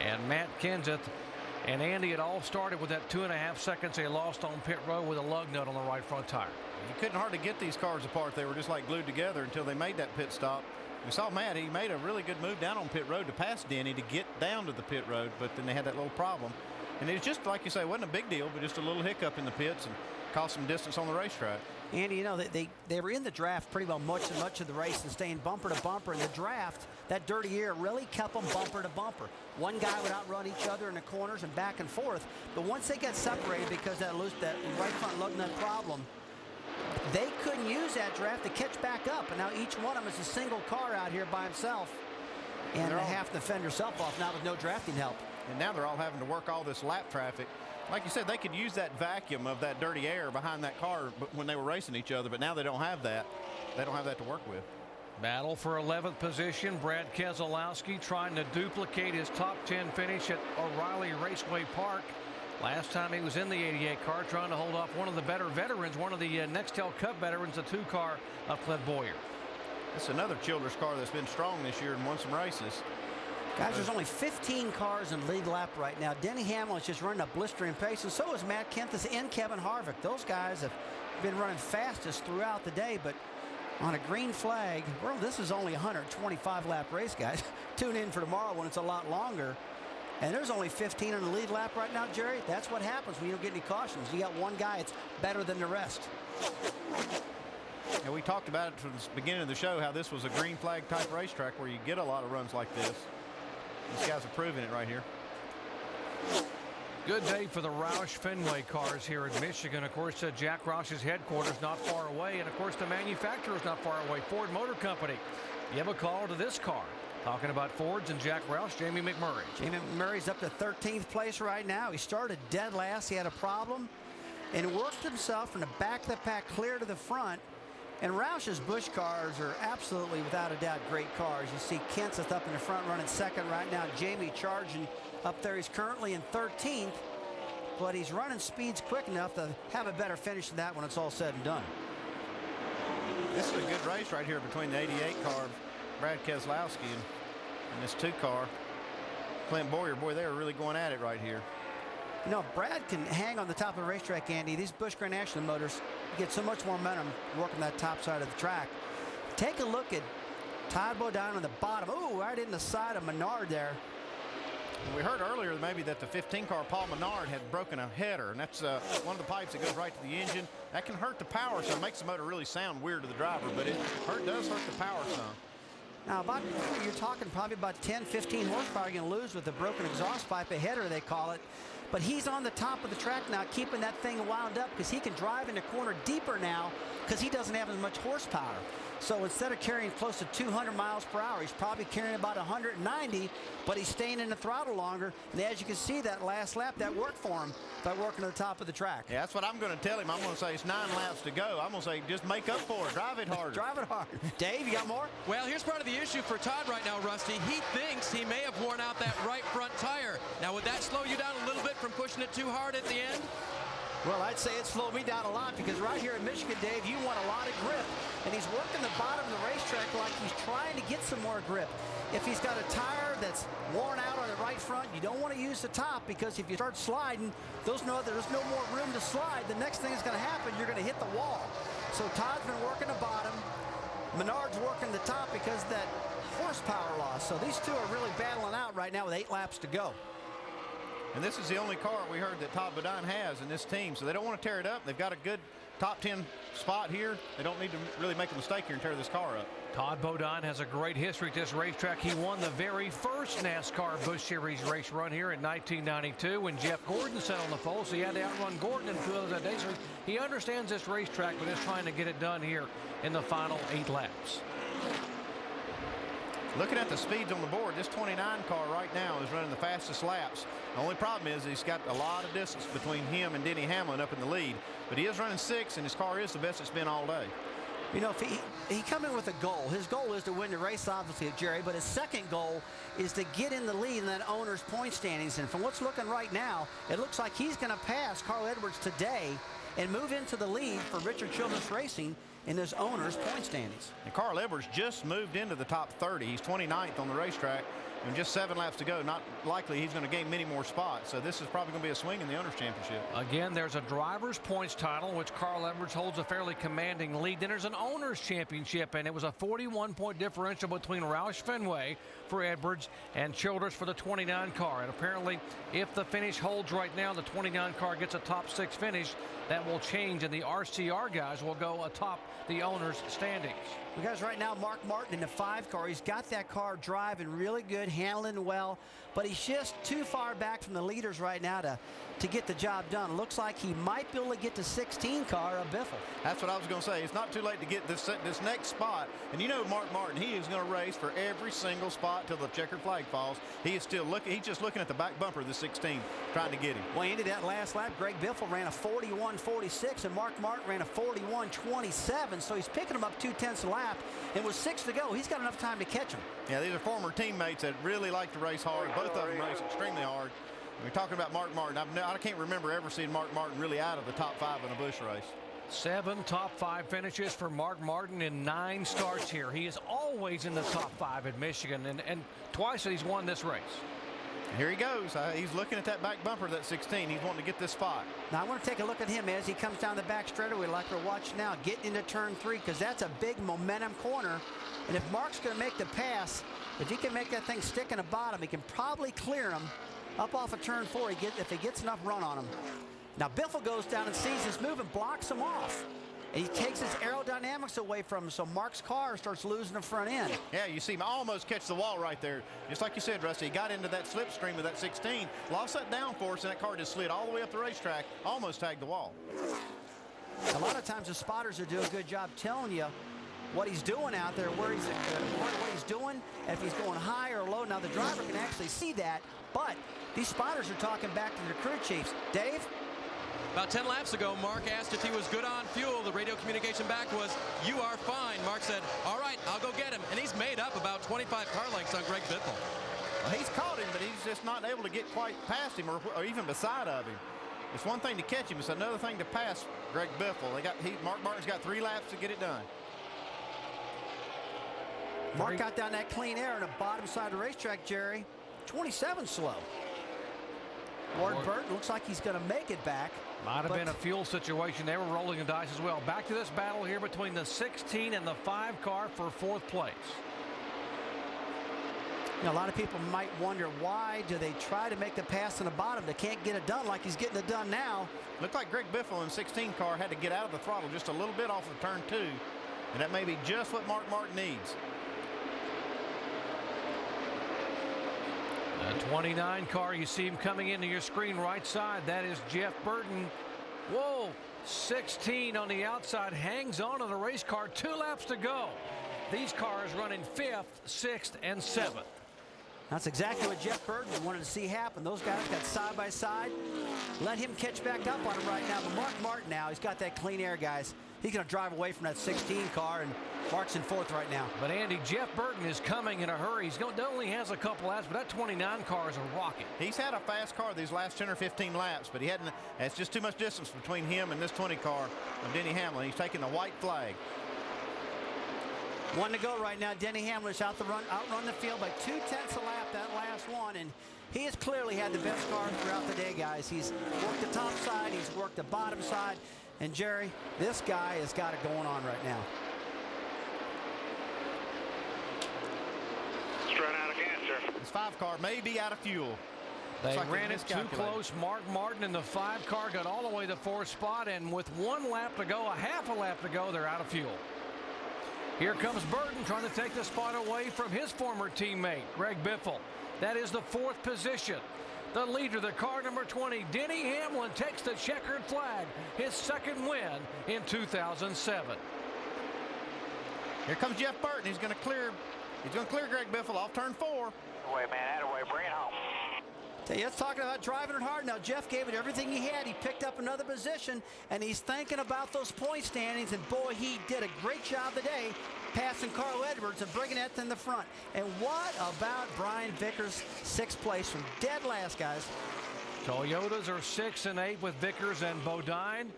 and Matt Kenseth. And Andy, it all started with that 2.5 seconds they lost on pit road with a lug nut on the right front tire. You couldn't hardly get these cars apart. They were just like glued together until they made that pit stop. We saw Matt, he made a really good move down on pit road to pass Denny to get down to the pit road, but then they had that little problem. And it was just, like you say, it wasn't a big deal, but just a little hiccup in the pits and cost some distance on the racetrack. Andy, you know, they were in the draft pretty well much of the race and staying bumper to bumper. In the draft, that dirty air really kept them bumper to bumper. One guy would outrun each other in the corners and back and forth. But once they got separated because that right front lug nut problem, they couldn't use that draft to catch back up. And now each one of them is a single car out here by himself. And they have to fend herself off now with no drafting help. And now they're all having to work all this lap traffic. Like you said, they could use that vacuum of that dirty air behind that car when they were racing each other, but now they don't have that. They don't have that to work with. Battle for 11th position. Brad Keselowski trying to duplicate his top 10 finish at O'Reilly Raceway Park. Last time he was in the 88 car, trying to hold off one of the better veterans, one of the Nextel Cup veterans, the 2 car of Clint Boyer. It's another Childress car that's been strong this year and won some races. Guys, there's only 15 cars in lead lap right now. Denny Hamlin is just running a blistering pace, and so is Matt Kenseth and Kevin Harvick. Those guys have been running fastest throughout the day, but on a green flag, well, this is only a 125-lap race, guys. Tune in for tomorrow when it's a lot longer. And there's only 15 on the lead lap right now, Jerry. That's what happens when you don't get any cautions. You got one guy that's better than the rest. And we talked about it from the beginning of the show, how this was a green flag type racetrack where you get a lot of runs like this. These guys are proving it right here. Good day for the Roush Fenway cars here in Michigan. Of course, Jack Roush's headquarters not far away, and of course the manufacturer is not far away, Ford Motor Company. You have a call to this car. Talking about Fords and Jack Roush, Jamie McMurray. Jamie McMurray's up to 13th place right now. He started dead last. He had a problem and worked himself from the back of the pack clear to the front. And Roush's Busch cars are absolutely, without a doubt, great cars. You see Kenseth up in the front running second right now. Jamie charging up there. He's currently in 13th, but he's running speeds quick enough to have a better finish than that when it's all said and done. This is a good race right here between the 88 car, Brad Keselowski, and this 2 car, Clint Boyer. Boy, they are really going at it right here. You know, Brad can hang on the top of the racetrack, Andy. These Busch Grand National motors get so much more momentum working that top side of the track. Take a look at Tadbo down on the bottom. Ooh, right in the side of Menard there. We heard earlier maybe that the 15 car Paul Menard had broken a header, and that's one of the pipes that goes right to the engine. That can hurt the power, so it makes the motor really sound weird to the driver, but it does hurt the power some. Now, you're talking probably about 10, 15 horsepower you're going to lose with the broken exhaust pipe, a header they call it. but he's on the top of the track now, keeping that thing wound up because he can drive in the corner deeper now because he doesn't have as much horsepower. So instead of carrying close to 200 miles per hour, he's probably carrying about 190, but he's staying in the throttle longer. And as you can see, that last lap, that worked for him by working at the top of the track. Yeah, that's what I'm going to tell him. I'm going to say it's 9 laps to go. I'm going to say just make up for it. Drive it harder. Drive it hard. Dave, you got more? Well, here's part of the issue for Todd right now, Rusty. He thinks he may have worn out that right front tire. Now, would that slow you down a little bit from pushing it too hard at the end? Well, I'd say it slowed me down a lot because right here in Michigan, Dave, you want a lot of grip. And he's working the bottom of the racetrack like he's trying to get some more grip. If he's got a tire that's worn out on the right front, you don't want to use the top because if you start sliding, there's no more room to slide. The next thing that's going to happen, you're going to hit the wall. So Todd's been working the bottom. Menard's working the top because of that horsepower loss. So these two are really battling out right now with 8 laps to go. And this is the only car we heard that Todd Bodine has in this team, so they don't want to tear it up. They've got a good top 10 spot here. They don't need to really make a mistake here and tear this car up. Todd Bodine has a great history at this racetrack. He won the very first NASCAR Busch Series race run here in 1992 when Jeff Gordon sat on the pole, so he had to outrun Gordon in 2 others that day. So he understands this racetrack, but is trying to get it done here in the final 8 laps. Looking at the speeds on the board, this 29 car right now is running the fastest laps. The only problem is he's got a lot of distance between him and Denny Hamlin up in the lead, but he is running 6, and his car is the best it's been all day. You know, if he come in with a goal. His goal is to win the race, obviously, Jerry, but his second goal is to get in the lead in that owner's point standings. And from what's looking right now, it looks like he's going to pass Carl Edwards today and move into the lead for Richard Childress Racing in his owner's point standings. And Carl Edwards just moved into the top 30. He's 29th on the racetrack. And just 7 laps to go. Not likely he's going to gain many more spots. So this is probably going to be a swing in the owner's championship. Again, there's a driver's points title, which Carl Edwards holds a fairly commanding lead. Then there's an owner's championship, and it was a 41-point differential between Roush Fenway for Edwards and Childress for the 29 car. And apparently, if the finish holds right now, the 29 car gets a top 6 finish, that will change, and the RCR guys will go atop the owner's standings. Because right now, Mark Martin in the 5 car, he's got that car driving really good, handling well, but he's just too far back from the leaders right now to get the job done. Looks like he might be able to get the 16 car of Biffle. That's what I was going to say. It's not too late to get this next spot. And you know Mark Martin, he is going to race for every single spot till the checkered flag falls. He is still looking. He's just looking at the back bumper of the 16, trying to get him. Well, he ended that last lap. Greg Biffle ran a 41.46, and Mark Martin ran a 41.27. So he's picking him up 2/10 a lap. And with 6 to go, he's got enough time to catch him. Yeah, these are former teammates that really like to race hard. Both of them race extremely hard. We're talking about Mark Martin. I can't remember ever seeing Mark Martin really out of the top 5 in a Busch race. 7 top 5 finishes for Mark Martin in 9 starts here. He is always in the top 5 at Michigan, and twice he's won this race. Here he goes. He's looking at that back bumper, that 16. He's wanting to get this spot. Now I want to take a look at him as he comes down the back straightaway like we're watching now, getting into turn 3, because that's a big momentum corner. And if Mark's going to make the pass, if he can make that thing stick in the bottom, he can probably clear him up off of turn 4 if he gets enough run on him. Now Biffle goes down and sees this move and blocks him off. And he takes his aerodynamics away from him, so Mark's car starts losing the front end. Yeah, you see him almost catch the wall right there. Just like you said, Rusty, he got into that slipstream of that 16, lost that downforce, and that car just slid all the way up the racetrack, almost tagged the wall. A lot of times the spotters will do a good job telling you what he's doing out there, what he's doing, and if he's going high or low. Now the driver can actually see that, but these spotters are talking back to their crew chiefs. Dave? About 10 laps ago, Mark asked if he was good on fuel. The radio communication back was, "You are fine." Mark said, "All right, I'll go get him." And he's made up about 25 car lengths on Greg Biffle. Well, he's caught him, but he's just not able to get quite past him or even beside of him. It's one thing to catch him. It's another thing to pass Greg Biffle. Mark Martin's got 3 laps to get it done. Mark got down that clean air on the bottom side of the racetrack, Jerry. 27 slow. Ward Burton looks like he's going to make it back. Might have been a fuel situation. They were rolling the dice as well. Back to this battle here between the 16 and the 5 car for 4th place. You know, a lot of people might wonder, why do they try to make the pass in the bottom? They can't get it done like he's getting it done now. Looked like Greg Biffle in the 16 car had to get out of the throttle just a little bit off of turn 2. And that may be just what Mark Martin needs. The 29 car, you see him coming into your screen right side. That is Jeff Burton. Whoa, 16 on the outside, hangs on to the race car. 2 laps to go. These cars running 5th, 6th, and 7th. That's exactly what Jeff Burton wanted to see happen. Those guys got side by side. Let him catch back up on him right now. But Mark Martin now, he's got that clean air, guys. He's going to drive away from that 16 car, and Mark's in 4th right now. But Andy, Jeff Burton is coming in a hurry. He only has a couple laps, but that 29 car is a rocket. He's had a fast car these last 10 or 15 laps, but he hadn't. It's just too much distance between him and this 20 car of Denny Hamlin. He's taking the white flag. 1 to go right now. Denny Hamlin's outrun the field by 2/10 a lap, that last one, and he has clearly had the best car throughout the day, guys. He's worked the top side, he's worked the bottom side, and Jerry, this guy has got it going on right now. It's run out of gas, sir. This 5 car may be out of fuel. They ran it too close. Mark Martin in the 5 car got all the way to the 4th spot, and with 1 lap to go, a half a lap to go, they're out of fuel. Here comes Burton trying to take the spot away from his former teammate, Greg Biffle. That is the 4th position. The leader, the car number 20, Denny Hamlin, takes the checkered flag, his 2nd win in 2007. Here comes Jeff Burton. He's going to clear Greg Biffle off turn 4. Away, man, away, bring it home. Let's talk about driving it hard. Now, Jeff gave it everything he had. He picked up another position, and he's thinking about those point standings, and boy, he did a great job today passing Carl Edwards and bringing that in the front. And what about Brian Vickers, 6th place from dead last, guys? Toyotas are 6 and 8 with Vickers and Bodine.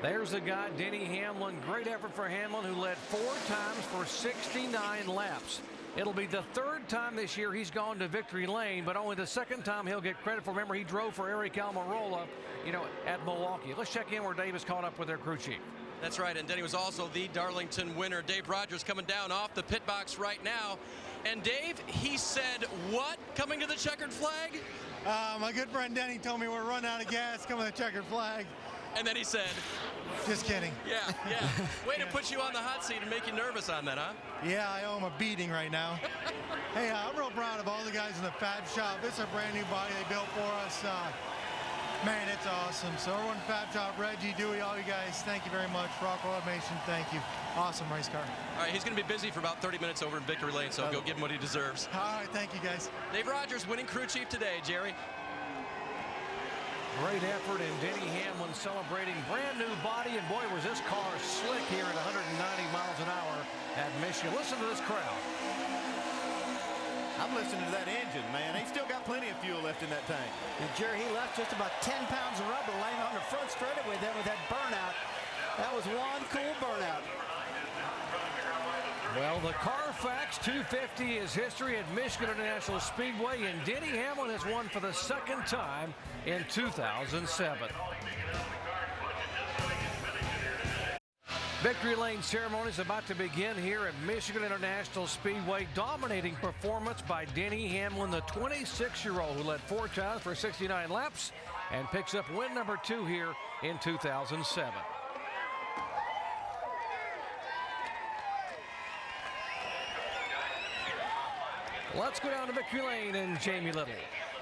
There's the guy, Denny Hamlin. Great effort for Hamlin, who led 4 times for 69 laps. It'll be the 3rd time this year he's gone to victory lane, but only the 2nd time he'll get credit for. Remember, he drove for Eric Almirola, at Milwaukee. Let's check in where Dave is caught up with their crew chief. That's right, and Denny was also the Darlington winner. Dave Rogers coming down off the pit box right now. And Dave, he said what coming to the checkered flag? My good friend Denny told me we're running out of gas coming to the checkered flag. And then he said, just kidding. Yeah. Way to put you on the hot seat and make you nervous on that, huh? Yeah, I owe him a beating right now. Hey, I'm real proud of all the guys in the Fab Shop. This is a brand new body they built for us. Man, it's awesome. So everyone, Fab Shop, Reggie, Dewey, all you guys, thank you very much. Rockwell Automation, thank you. Awesome race car. All right, he's going to be busy for about 30 minutes over in victory lane, so go give him what he deserves. All right, thank you, guys. Dave Rogers, winning crew chief today, Jerry. Great effort, and Denny Hamlin celebrating brand new body, and boy, was this car slick here at 190 miles an hour at Michigan. Listen to this crowd. I'm listening to that engine, man. He's still got plenty of fuel left in that tank. And Jerry, he left just about 10 pounds of rubber laying on the front straightaway there with that burnout. That was one cool burnout. Well, the Carfax 250 is history at Michigan International Speedway, and Denny Hamlin has won for the 2nd time in 2007. Victory lane ceremony is about to begin here at Michigan International Speedway. Dominating performance by Denny Hamlin, the 26-year-old who led 4 times for 69 laps and picks up win number 2 here in 2007. Let's go down to victory lane and Jamie Little.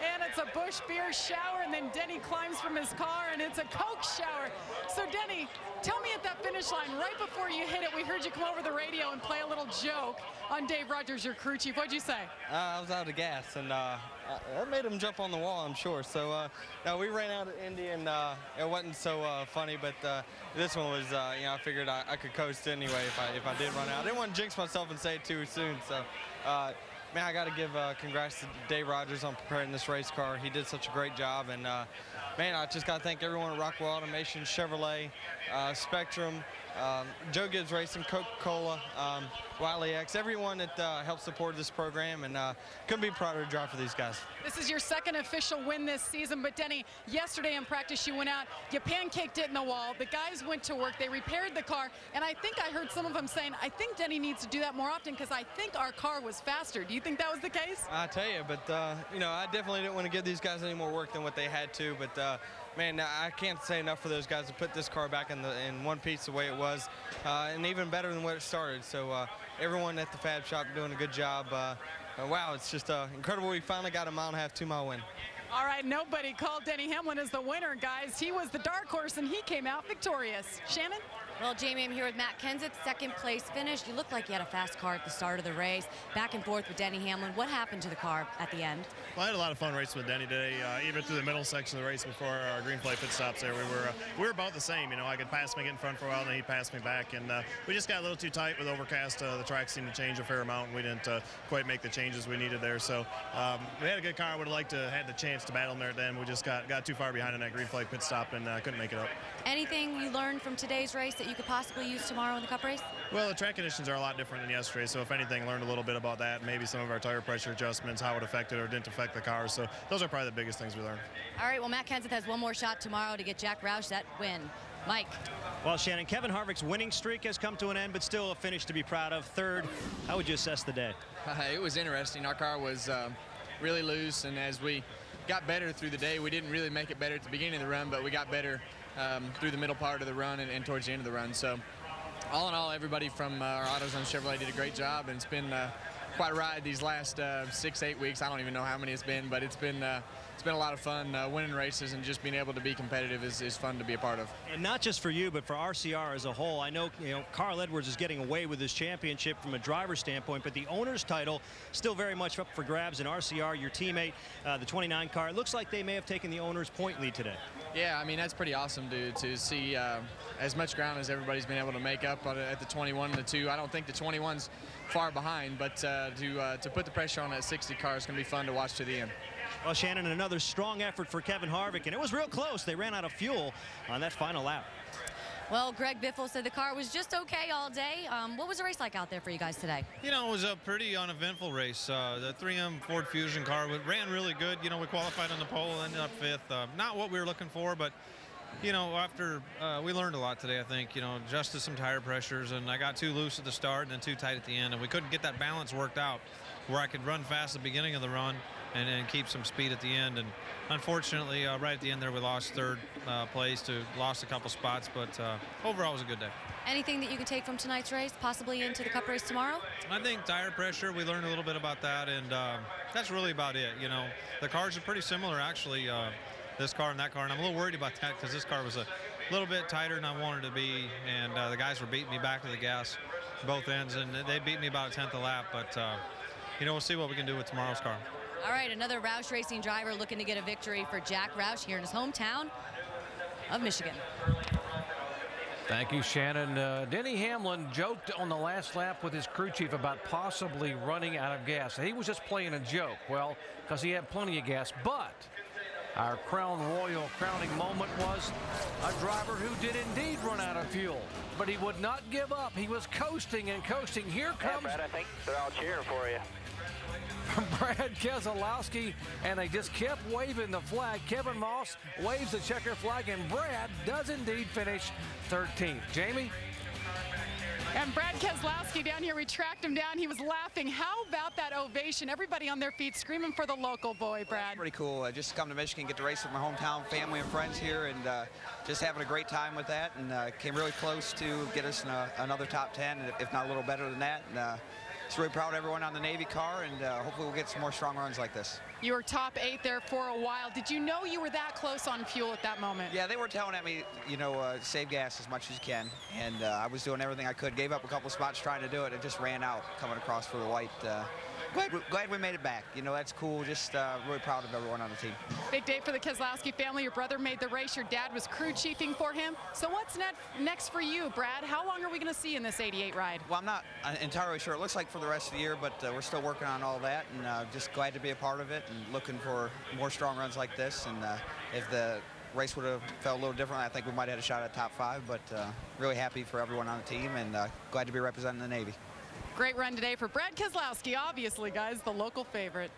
And it's a Busch beer shower, and then Denny climbs from his car, and it's a Coke shower. So, Denny, tell me at that finish line, right before you hit it, we heard you come over the radio and play a little joke on Dave Rogers, your crew chief. What'd you say? I was out of gas, and that made him jump on the wall, I'm sure. So, we ran out of Indy, and it wasn't so funny, but this one was, I figured I could coast anyway if I did run out. I didn't want to jinx myself and say it too soon, so... man, I got to give congrats to Dave Rogers on preparing this race car. He did such a great job. And, man, I just got to thank everyone at Rockwell Automation, Chevrolet, Spectrum, Joe Gibbs Racing, Coca-Cola, Wiley X, everyone that helped support this program. And couldn't be prouder to drive for these guys. This is your 2nd official win this season. But, Denny, yesterday in practice you went out, you pancaked it in the wall. The guys went to work. They repaired the car. And I think I heard some of them saying, I think Denny needs to do that more often because I think our car was faster. Do you think that was the case? I tell you, but, I definitely didn't want to give these guys any more work than what they had to. But, man, I can't say enough for those guys to put this car back in one piece the way it was, and even better than what it started. So everyone at the Fab Shop doing a good job. Wow, it's just incredible. We finally got a 1.5 mile, 2 mile win. All right, nobody called Denny Hamlin as the winner, guys. He was the dark horse, and he came out victorious. Shannon? Well, Jamie, I'm here with Matt Kenseth, second place finish. You looked like you had a fast car at the start of the race. Back and forth with Denny Hamlin. What happened to the car at the end? Well, I had a lot of fun racing with Denny today, even through the middle section of the race before our green flag pit stops there. We were about the same. You know, I could pass me, get in front for a while, and then he'd pass me back. And we just got a little too tight with overcast. The track seemed to change a fair amount, and we didn't quite make the changes we needed there. So we had a good car. I would have liked to have had the chance to battle him there at the end. We just got too far behind in that green flag pit stop and couldn't make it up. Anything you learned from today's race that you could possibly use tomorrow in the Cup race? Well, the track conditions are a lot different than yesterday, so if anything, learned a little bit about that, maybe some of our tire pressure adjustments, how it affected or didn't affect the car. So those are probably the biggest things we learned. All right, well, Matt Kenseth has one more shot tomorrow to get Jack Roush that win. Mike. Well, Shannon, Kevin Harvick's winning streak has come to an end, but still a finish to be proud of. Third, how would you assess the day? It was interesting. Our car was really loose, and as we got better through the day, we didn't really make it better at the beginning of the run, but we got better through the middle part of the run and towards the end of the run. So all in all, everybody from our AutoZone Chevrolet did a great job, and it's been quite a ride these last 6-8 weeks. I don't even know how many it's been, but it's been a lot of fun winning races, and just being able to be competitive is fun to be a part of. And not just for you, but for RCR as a whole. I know, Carl Edwards is getting away with his championship from a driver's standpoint, but the owner's title still very much up for grabs. And RCR, your teammate, the 29 car, it looks like they may have taken the owner's point lead today. Yeah, I mean, that's pretty awesome, dude, to see as much ground as everybody's been able to make up at the 21 and the 2. I don't think the 21's far behind, but to put the pressure on that 60 car is going to be fun to watch to the end. Well, Shannon, another strong effort for Kevin Harvick, and it was real close. They ran out of fuel on that final lap. Well, Greg Biffle said the car was just okay all day. What was the race like out there for you guys today? You know, it was a pretty uneventful race. The 3M Ford Fusion car ran really good. You know, we qualified on the pole, ended up 5th. Not what we were looking for, but, you know, after we learned a lot today, I think. You know, adjusted some tire pressures, and I got too loose at the start and then too tight at the end, and we couldn't get that balance worked out where I could run fast at the beginning of the run and keep some speed at the end. And unfortunately, right at the end there, we lost 3rd place, lost a couple spots, but overall it was a good day. Anything that you could take from tonight's race, possibly into the Cup race tomorrow? I think tire pressure, we learned a little bit about that, and that's really about it. You know, the cars are pretty similar, actually, this car and that car, and I'm a little worried about that because this car was a little bit tighter than I wanted to be, and the guys were beating me back to the gas both ends, and they beat me about a 10th a lap, but you know, we'll see what we can do with tomorrow's car. All right, another Roush Racing driver looking to get a victory for Jack Roush here in his hometown of Michigan. Thank you, Shannon. Denny Hamlin joked on the last lap with his crew chief about possibly running out of gas. He was just playing a joke, well, because he had plenty of gas. But our crowning moment was a driver who did indeed run out of fuel. But he would not give up. He was coasting and coasting. Here comes... Yeah, Brad, I think they're all cheering for you. Brad Keselowski, and they just kept waving the flag. Kevin Moss waves the checker flag, and Brad does indeed finish 13th. Jamie? And Brad Keselowski down here, we tracked him down. He was laughing. How about that ovation? Everybody on their feet screaming for the local boy, Brad. That's pretty cool. Just to come to Michigan, get to race with my hometown family and friends here, and just having a great time with that. And came really close to get us in another top 10, if not a little better than that. And just really proud of everyone on the Navy car, and hopefully we'll get some more strong runs like this. You were top 8 there for a while. Did you know you were that close on fuel at that moment? Yeah, they were telling at me, you know, save gas as much as you can, and I was doing everything I could. Gave up a couple spots trying to do it. It just ran out coming across for the white. Glad we made it back. You know, that's cool. Just really proud of everyone on the team. Big day for the Keselowski family. Your brother made the race. Your dad was crew chiefing for him. So what's next for you, Brad? How long are we going to see you in this 88 ride? Well, I'm not entirely sure. It looks like for the rest of the year, but we're still working on all that, and just glad to be a part of it and looking for more strong runs like this. And if the race would have felt a little different, I think we might have had a shot at top 5, but really happy for everyone on the team, and glad to be representing the Navy. Great run today for Brad Keselowski, obviously, guys, the local favorite.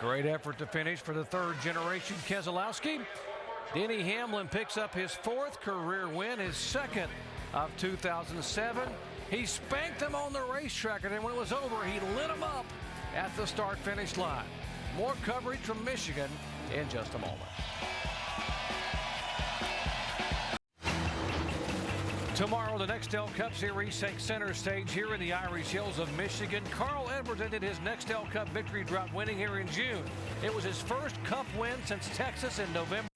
Great effort to finish for the 3rd generation Keselowski. Denny Hamlin picks up his 4th career win, his 2nd of 2007. He spanked him on the racetrack, and then when it was over, he lit him up at the start-finish line. More coverage from Michigan in just a moment. Tomorrow, the Nextel Cup Series takes center stage here in the Irish Hills of Michigan. Carl Edwards ended his Nextel Cup victory drought winning here in June. It was his first Cup win since Texas in November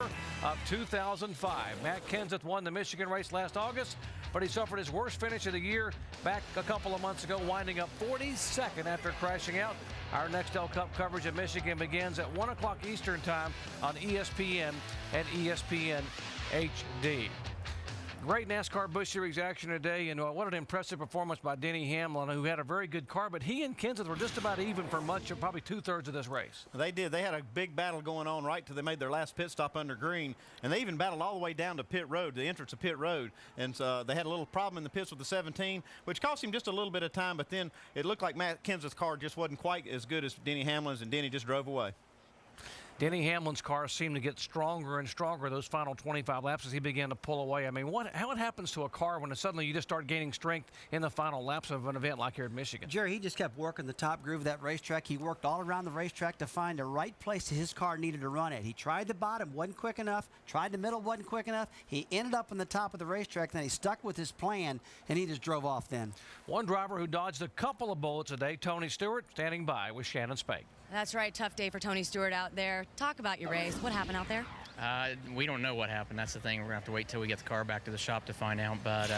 of 2005. Matt Kenseth won the Michigan race last August, but he suffered his worst finish of the year back a couple of months ago, winding up 42nd after crashing out. Our Nextel Cup coverage of Michigan begins at 1 o'clock Eastern Time on ESPN and ESPN HD. Great NASCAR Busch Series action today, and what an impressive performance by Denny Hamlin, who had a very good car, but he and Kenseth were just about even for much of probably two-thirds of this race. They did. They had a big battle going on right till they made their last pit stop under green, and they even battled all the way down to pit road, the entrance of pit road, and they had a little problem in the pits with the 17, which cost him just a little bit of time, but then it looked like Matt Kenseth's car just wasn't quite as good as Denny Hamlin's, and Denny just drove away. Denny Hamlin's car seemed to get stronger and stronger those final 25 laps as he began to pull away. I mean, how it happens to a car when suddenly you just start gaining strength in the final laps of an event like here at Michigan? Jerry, he just kept working the top groove of that racetrack. He worked all around the racetrack to find the right place his car needed to run at. He tried the bottom, wasn't quick enough. Tried the middle, wasn't quick enough. He ended up on the top of the racetrack, then he stuck with his plan, and he just drove off then. One driver who dodged a couple of bullets today, Tony Stewart, standing by with Shannon Spake. That's right. Tough day for Tony Stewart out there. Talk about your race. What happened out there? We don't know what happened. That's the thing. We're going to have to wait till we get the car back to the shop to find out. But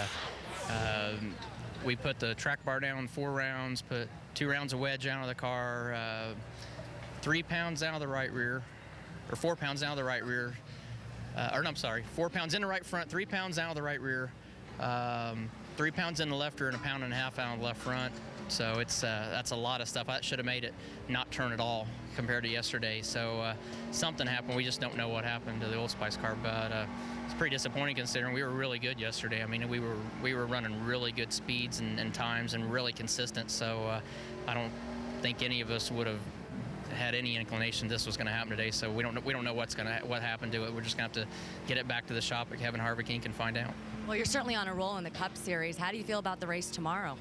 we put the track bar down 4 rounds, put 2 rounds of wedge out of the car, 3 pounds out of the right rear, or 4 pounds out of the right rear. Or no, I'm sorry, 4 pounds in the right front, 3 pounds out of the right rear, 3 pounds in the left rear, and 1.5 pounds out of the left front. So that's a lot of stuff. That should have made it not turn at all compared to yesterday. So something happened. We just don't know what happened to the Old Spice car, but it's pretty disappointing considering we were really good yesterday. I mean, we were running really good speeds and times and really consistent. So I don't think any of us would have had any inclination this was going to happen today. So we don't know what happened to it. We're just going to have to get it back to the shop at Kevin Harvick Inc. and find out. Well, you're certainly on a roll in the Cup Series. How do you feel about the race tomorrow?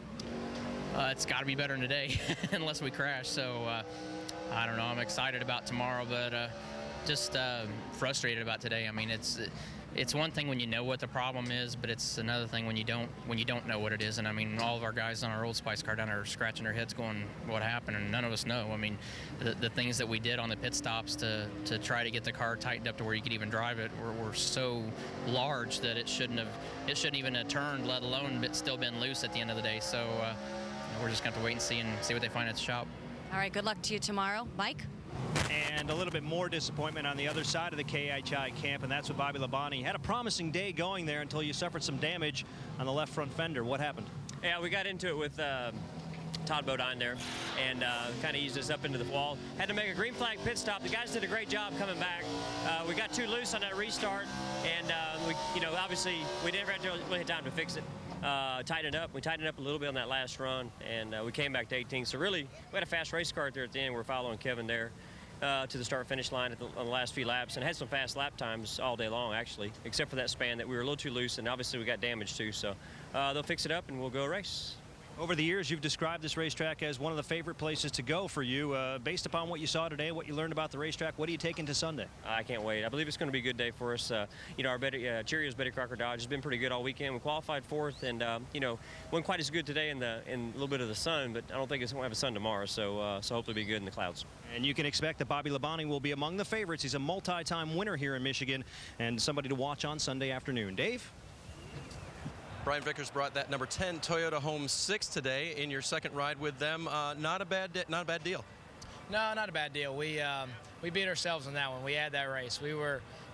It's got to be better than today, unless we crash. So I don't know. I'm excited about tomorrow, but just frustrated about today. I mean, it's one thing when you know what the problem is, but it's another thing when you don't know what it is. And I mean, all of our guys on our Old Spice car down there are scratching their heads, going, "What happened?" And none of us know. I mean, the things that we did on the pit stops to try to get the car tightened up to where you could even drive it were so large that it shouldn't even have turned, let alone still been loose at the end of the day. So. We're just going to have to wait and see what they find at the shop. All right, good luck to you tomorrow. Mike? And a little bit more disappointment on the other side of the KHI camp, and that's with Bobby Labonte. Had a promising day going there until you suffered some damage on the left front fender. What happened? Yeah, we got into it with Todd Bodine there and kind of eased us up into the wall. Had to make a green flag pit stop. The guys did a great job coming back. We got too loose on that restart, and obviously we didn't really have time to fix it. Tightened up. We tightened up a little bit on that last run, and we came back to 18th. So really, we had a fast race car there at the end. We're following Kevin there to the start-finish line on the last few laps, and had some fast lap times all day long, actually, except for that span that we were a little too loose, and obviously we got damage too. So they'll fix it up, and we'll go race. Over the years, you've described this racetrack as one of the favorite places to go for you. Based upon what you saw today, what you learned about the racetrack, what are you taking to Sunday? I can't wait. I believe it's going to be a good day for us. Our Cheerios Betty Crocker Dodge has been pretty good all weekend. We qualified 4th, and wasn't quite as good today in a little bit of the sun, but I don't think it's going to have a sun tomorrow. So hopefully it'll be good in the clouds. And you can expect that Bobby Labonte will be among the favorites. He's a multi-time winner here in Michigan, and somebody to watch on Sunday afternoon. Dave? Brian Vickers brought that number 10 Toyota home 6 today in your second ride with them. Not a bad deal. No, not a bad deal. We beat ourselves on that one. We had that race. We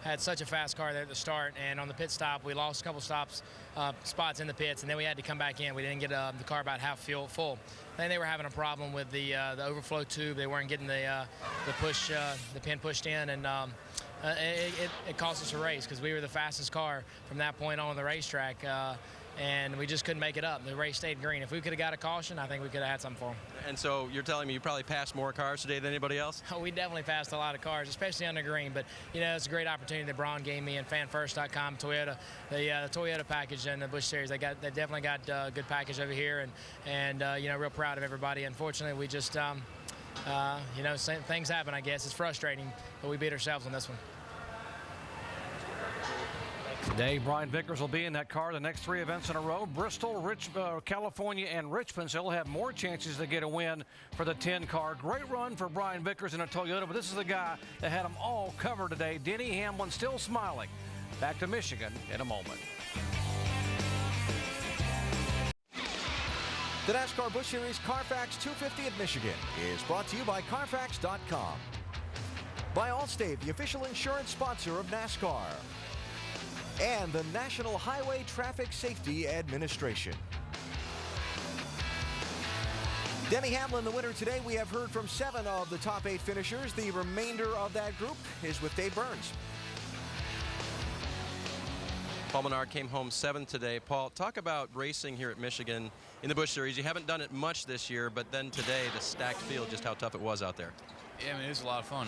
had such a fast car there at the start, and on the pit stop, we lost a couple spots in the pits, and then we had to come back in. We didn't get the car about half full. Then they were having a problem with the overflow tube. They weren't getting the pin pushed in, and it cost us a race because we were the fastest car from that point on the racetrack. And we just couldn't make it up. The race stayed green. If we could have got a caution, I think we could have had something for them. And so you're telling me you probably passed more cars today than anybody else? Oh, we definitely passed a lot of cars, especially on the green. But, it's a great opportunity that Braun gave me and FanFirst.com, Toyota, the Toyota package and the Busch Series. They definitely got a good package over here, and real proud of everybody. Unfortunately, we just, things happen, I guess. It's frustrating, but we beat ourselves on this one. Today, Brian Vickers will be in that car the next 3 events in a row. Bristol, California, and Richmond. So he'll have more chances to get a win for the 10 car. Great run for Brian Vickers in a Toyota, but this is the guy that had them all covered today. Denny Hamlin still smiling. Back to Michigan in a moment. The NASCAR Busch Series Carfax 250 at Michigan is brought to you by Carfax.com. By Allstate, the official insurance sponsor of NASCAR. And the National Highway Traffic Safety Administration. Denny Hamlin, the winner today. We have heard from 7 of the top 8 finishers. The remainder of that group is with Dave Burns. Paul Menard came home 7th today. Paul, talk about racing here at Michigan in the Busch Series. You haven't done it much this year, but then today, the stacked field, just how tough it was out there. Yeah, I mean, it's a lot of fun.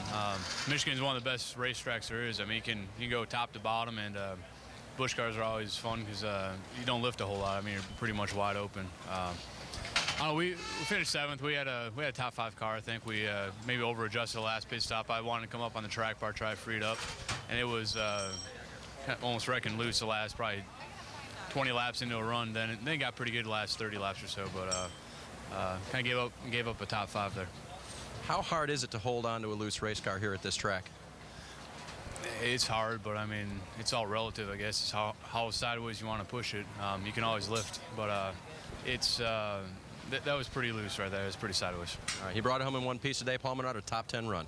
Michigan's one of the best racetracks there is. I mean, you can go top to bottom, and Busch cars are always fun because you don't lift a whole lot. I mean, you're pretty much wide open. I don't know, we finished 7th. We had a top 5 car. I think we maybe over-adjusted the last pit stop. I wanted to come up on the track bar, try to free it up, and it was almost wrecking loose the last probably 20 laps into a run. Then it got pretty good the last 30 laps or so, but kind of gave up a top 5 there. How hard is it to hold on to a loose race car here at this track? It's hard, but I mean, it's all relative, I guess. It's how sideways you want to push it. You can always lift, but that was pretty loose right there. It was pretty sideways. All right, he brought it home in one piece today. Paul Menard, a top 10 run.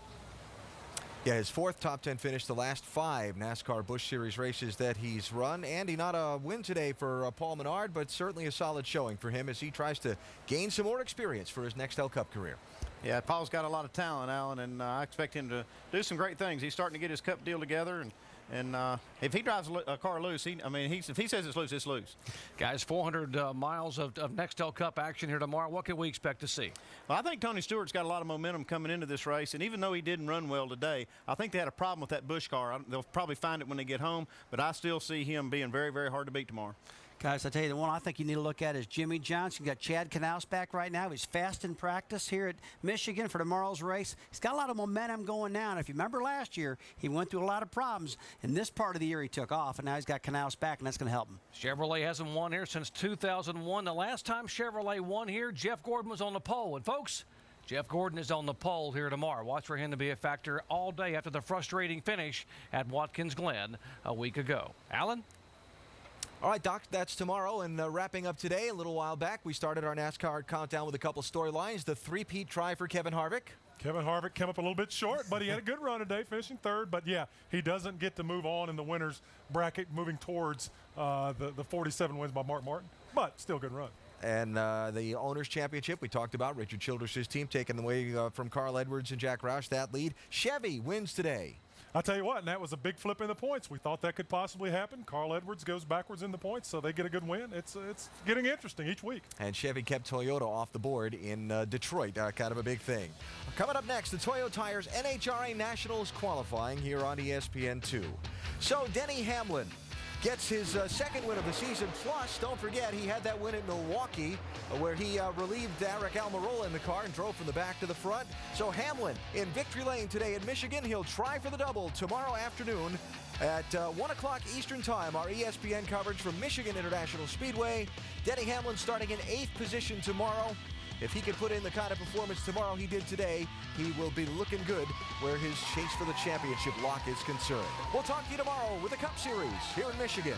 Yeah, his 4th top 10 finish the last 5 NASCAR Busch Series races that he's run. Andy, not a win today for Paul Menard, but certainly a solid showing for him as he tries to gain some more experience for his next L Cup career. Yeah, Paul's got a lot of talent, Alan, and I expect him to do some great things. He's starting to get his Cup deal together, and if he drives a car loose, if he says it's loose, it's loose. Guys, 400 miles of Nextel Cup action here tomorrow. What can we expect to see? Well, I think Tony Stewart's got a lot of momentum coming into this race, and even though he didn't run well today, I think they had a problem with that Busch car. They'll probably find it when they get home, but I still see him being very, very hard to beat tomorrow. Guys, I tell you, the one I think you need to look at is Jimmy Johnson. You got Chad Knaus back right now. He's fast in practice here at Michigan for tomorrow's race. He's got a lot of momentum going now. And if you remember last year, he went through a lot of problems. In this part of the year, he took off, and now he's got Knaus back, and that's going to help him. Chevrolet hasn't won here since 2001. The last time Chevrolet won here, Jeff Gordon was on the pole. And, folks, Jeff Gordon is on the pole here tomorrow. Watch for him to be a factor all day after the frustrating finish at Watkins Glen a week ago. Alan? All right, Doc, that's tomorrow. And wrapping up today, a little while back, we started our NASCAR countdown with a couple storylines. The 3-peat try for Kevin Harvick. Kevin Harvick came up a little bit short, but he had a good run today, finishing 3rd. But, yeah, he doesn't get to move on in the winners bracket, moving towards the 47 wins by Mark Martin. But still good run. And the Owners' Championship, we talked about Richard Childress' team taking away from Carl Edwards and Jack Roush that lead. Chevy wins today. I'll tell you what, and that was a big flip in the points. We thought that could possibly happen. Carl Edwards goes backwards in the points, so they get a good win. It's getting interesting each week. And Chevy kept Toyota off the board in Detroit, kind of a big thing. Coming up next, the Toyo Tires NHRA Nationals qualifying here on ESPN2. So Denny Hamlin gets his 2nd win of the season. Plus, don't forget, he had that win at Milwaukee where he relieved Aric Almirola in the car and drove from the back to the front. So Hamlin in victory lane today at Michigan. He'll try for the double tomorrow afternoon at 1 o'clock Eastern Time. Our ESPN coverage from Michigan International Speedway. Denny Hamlin starting in 8th position tomorrow. If he can put in the kind of performance tomorrow he did today, he will be looking good where his chase for the championship lock is concerned. We'll talk to you tomorrow with the Cup Series here in Michigan.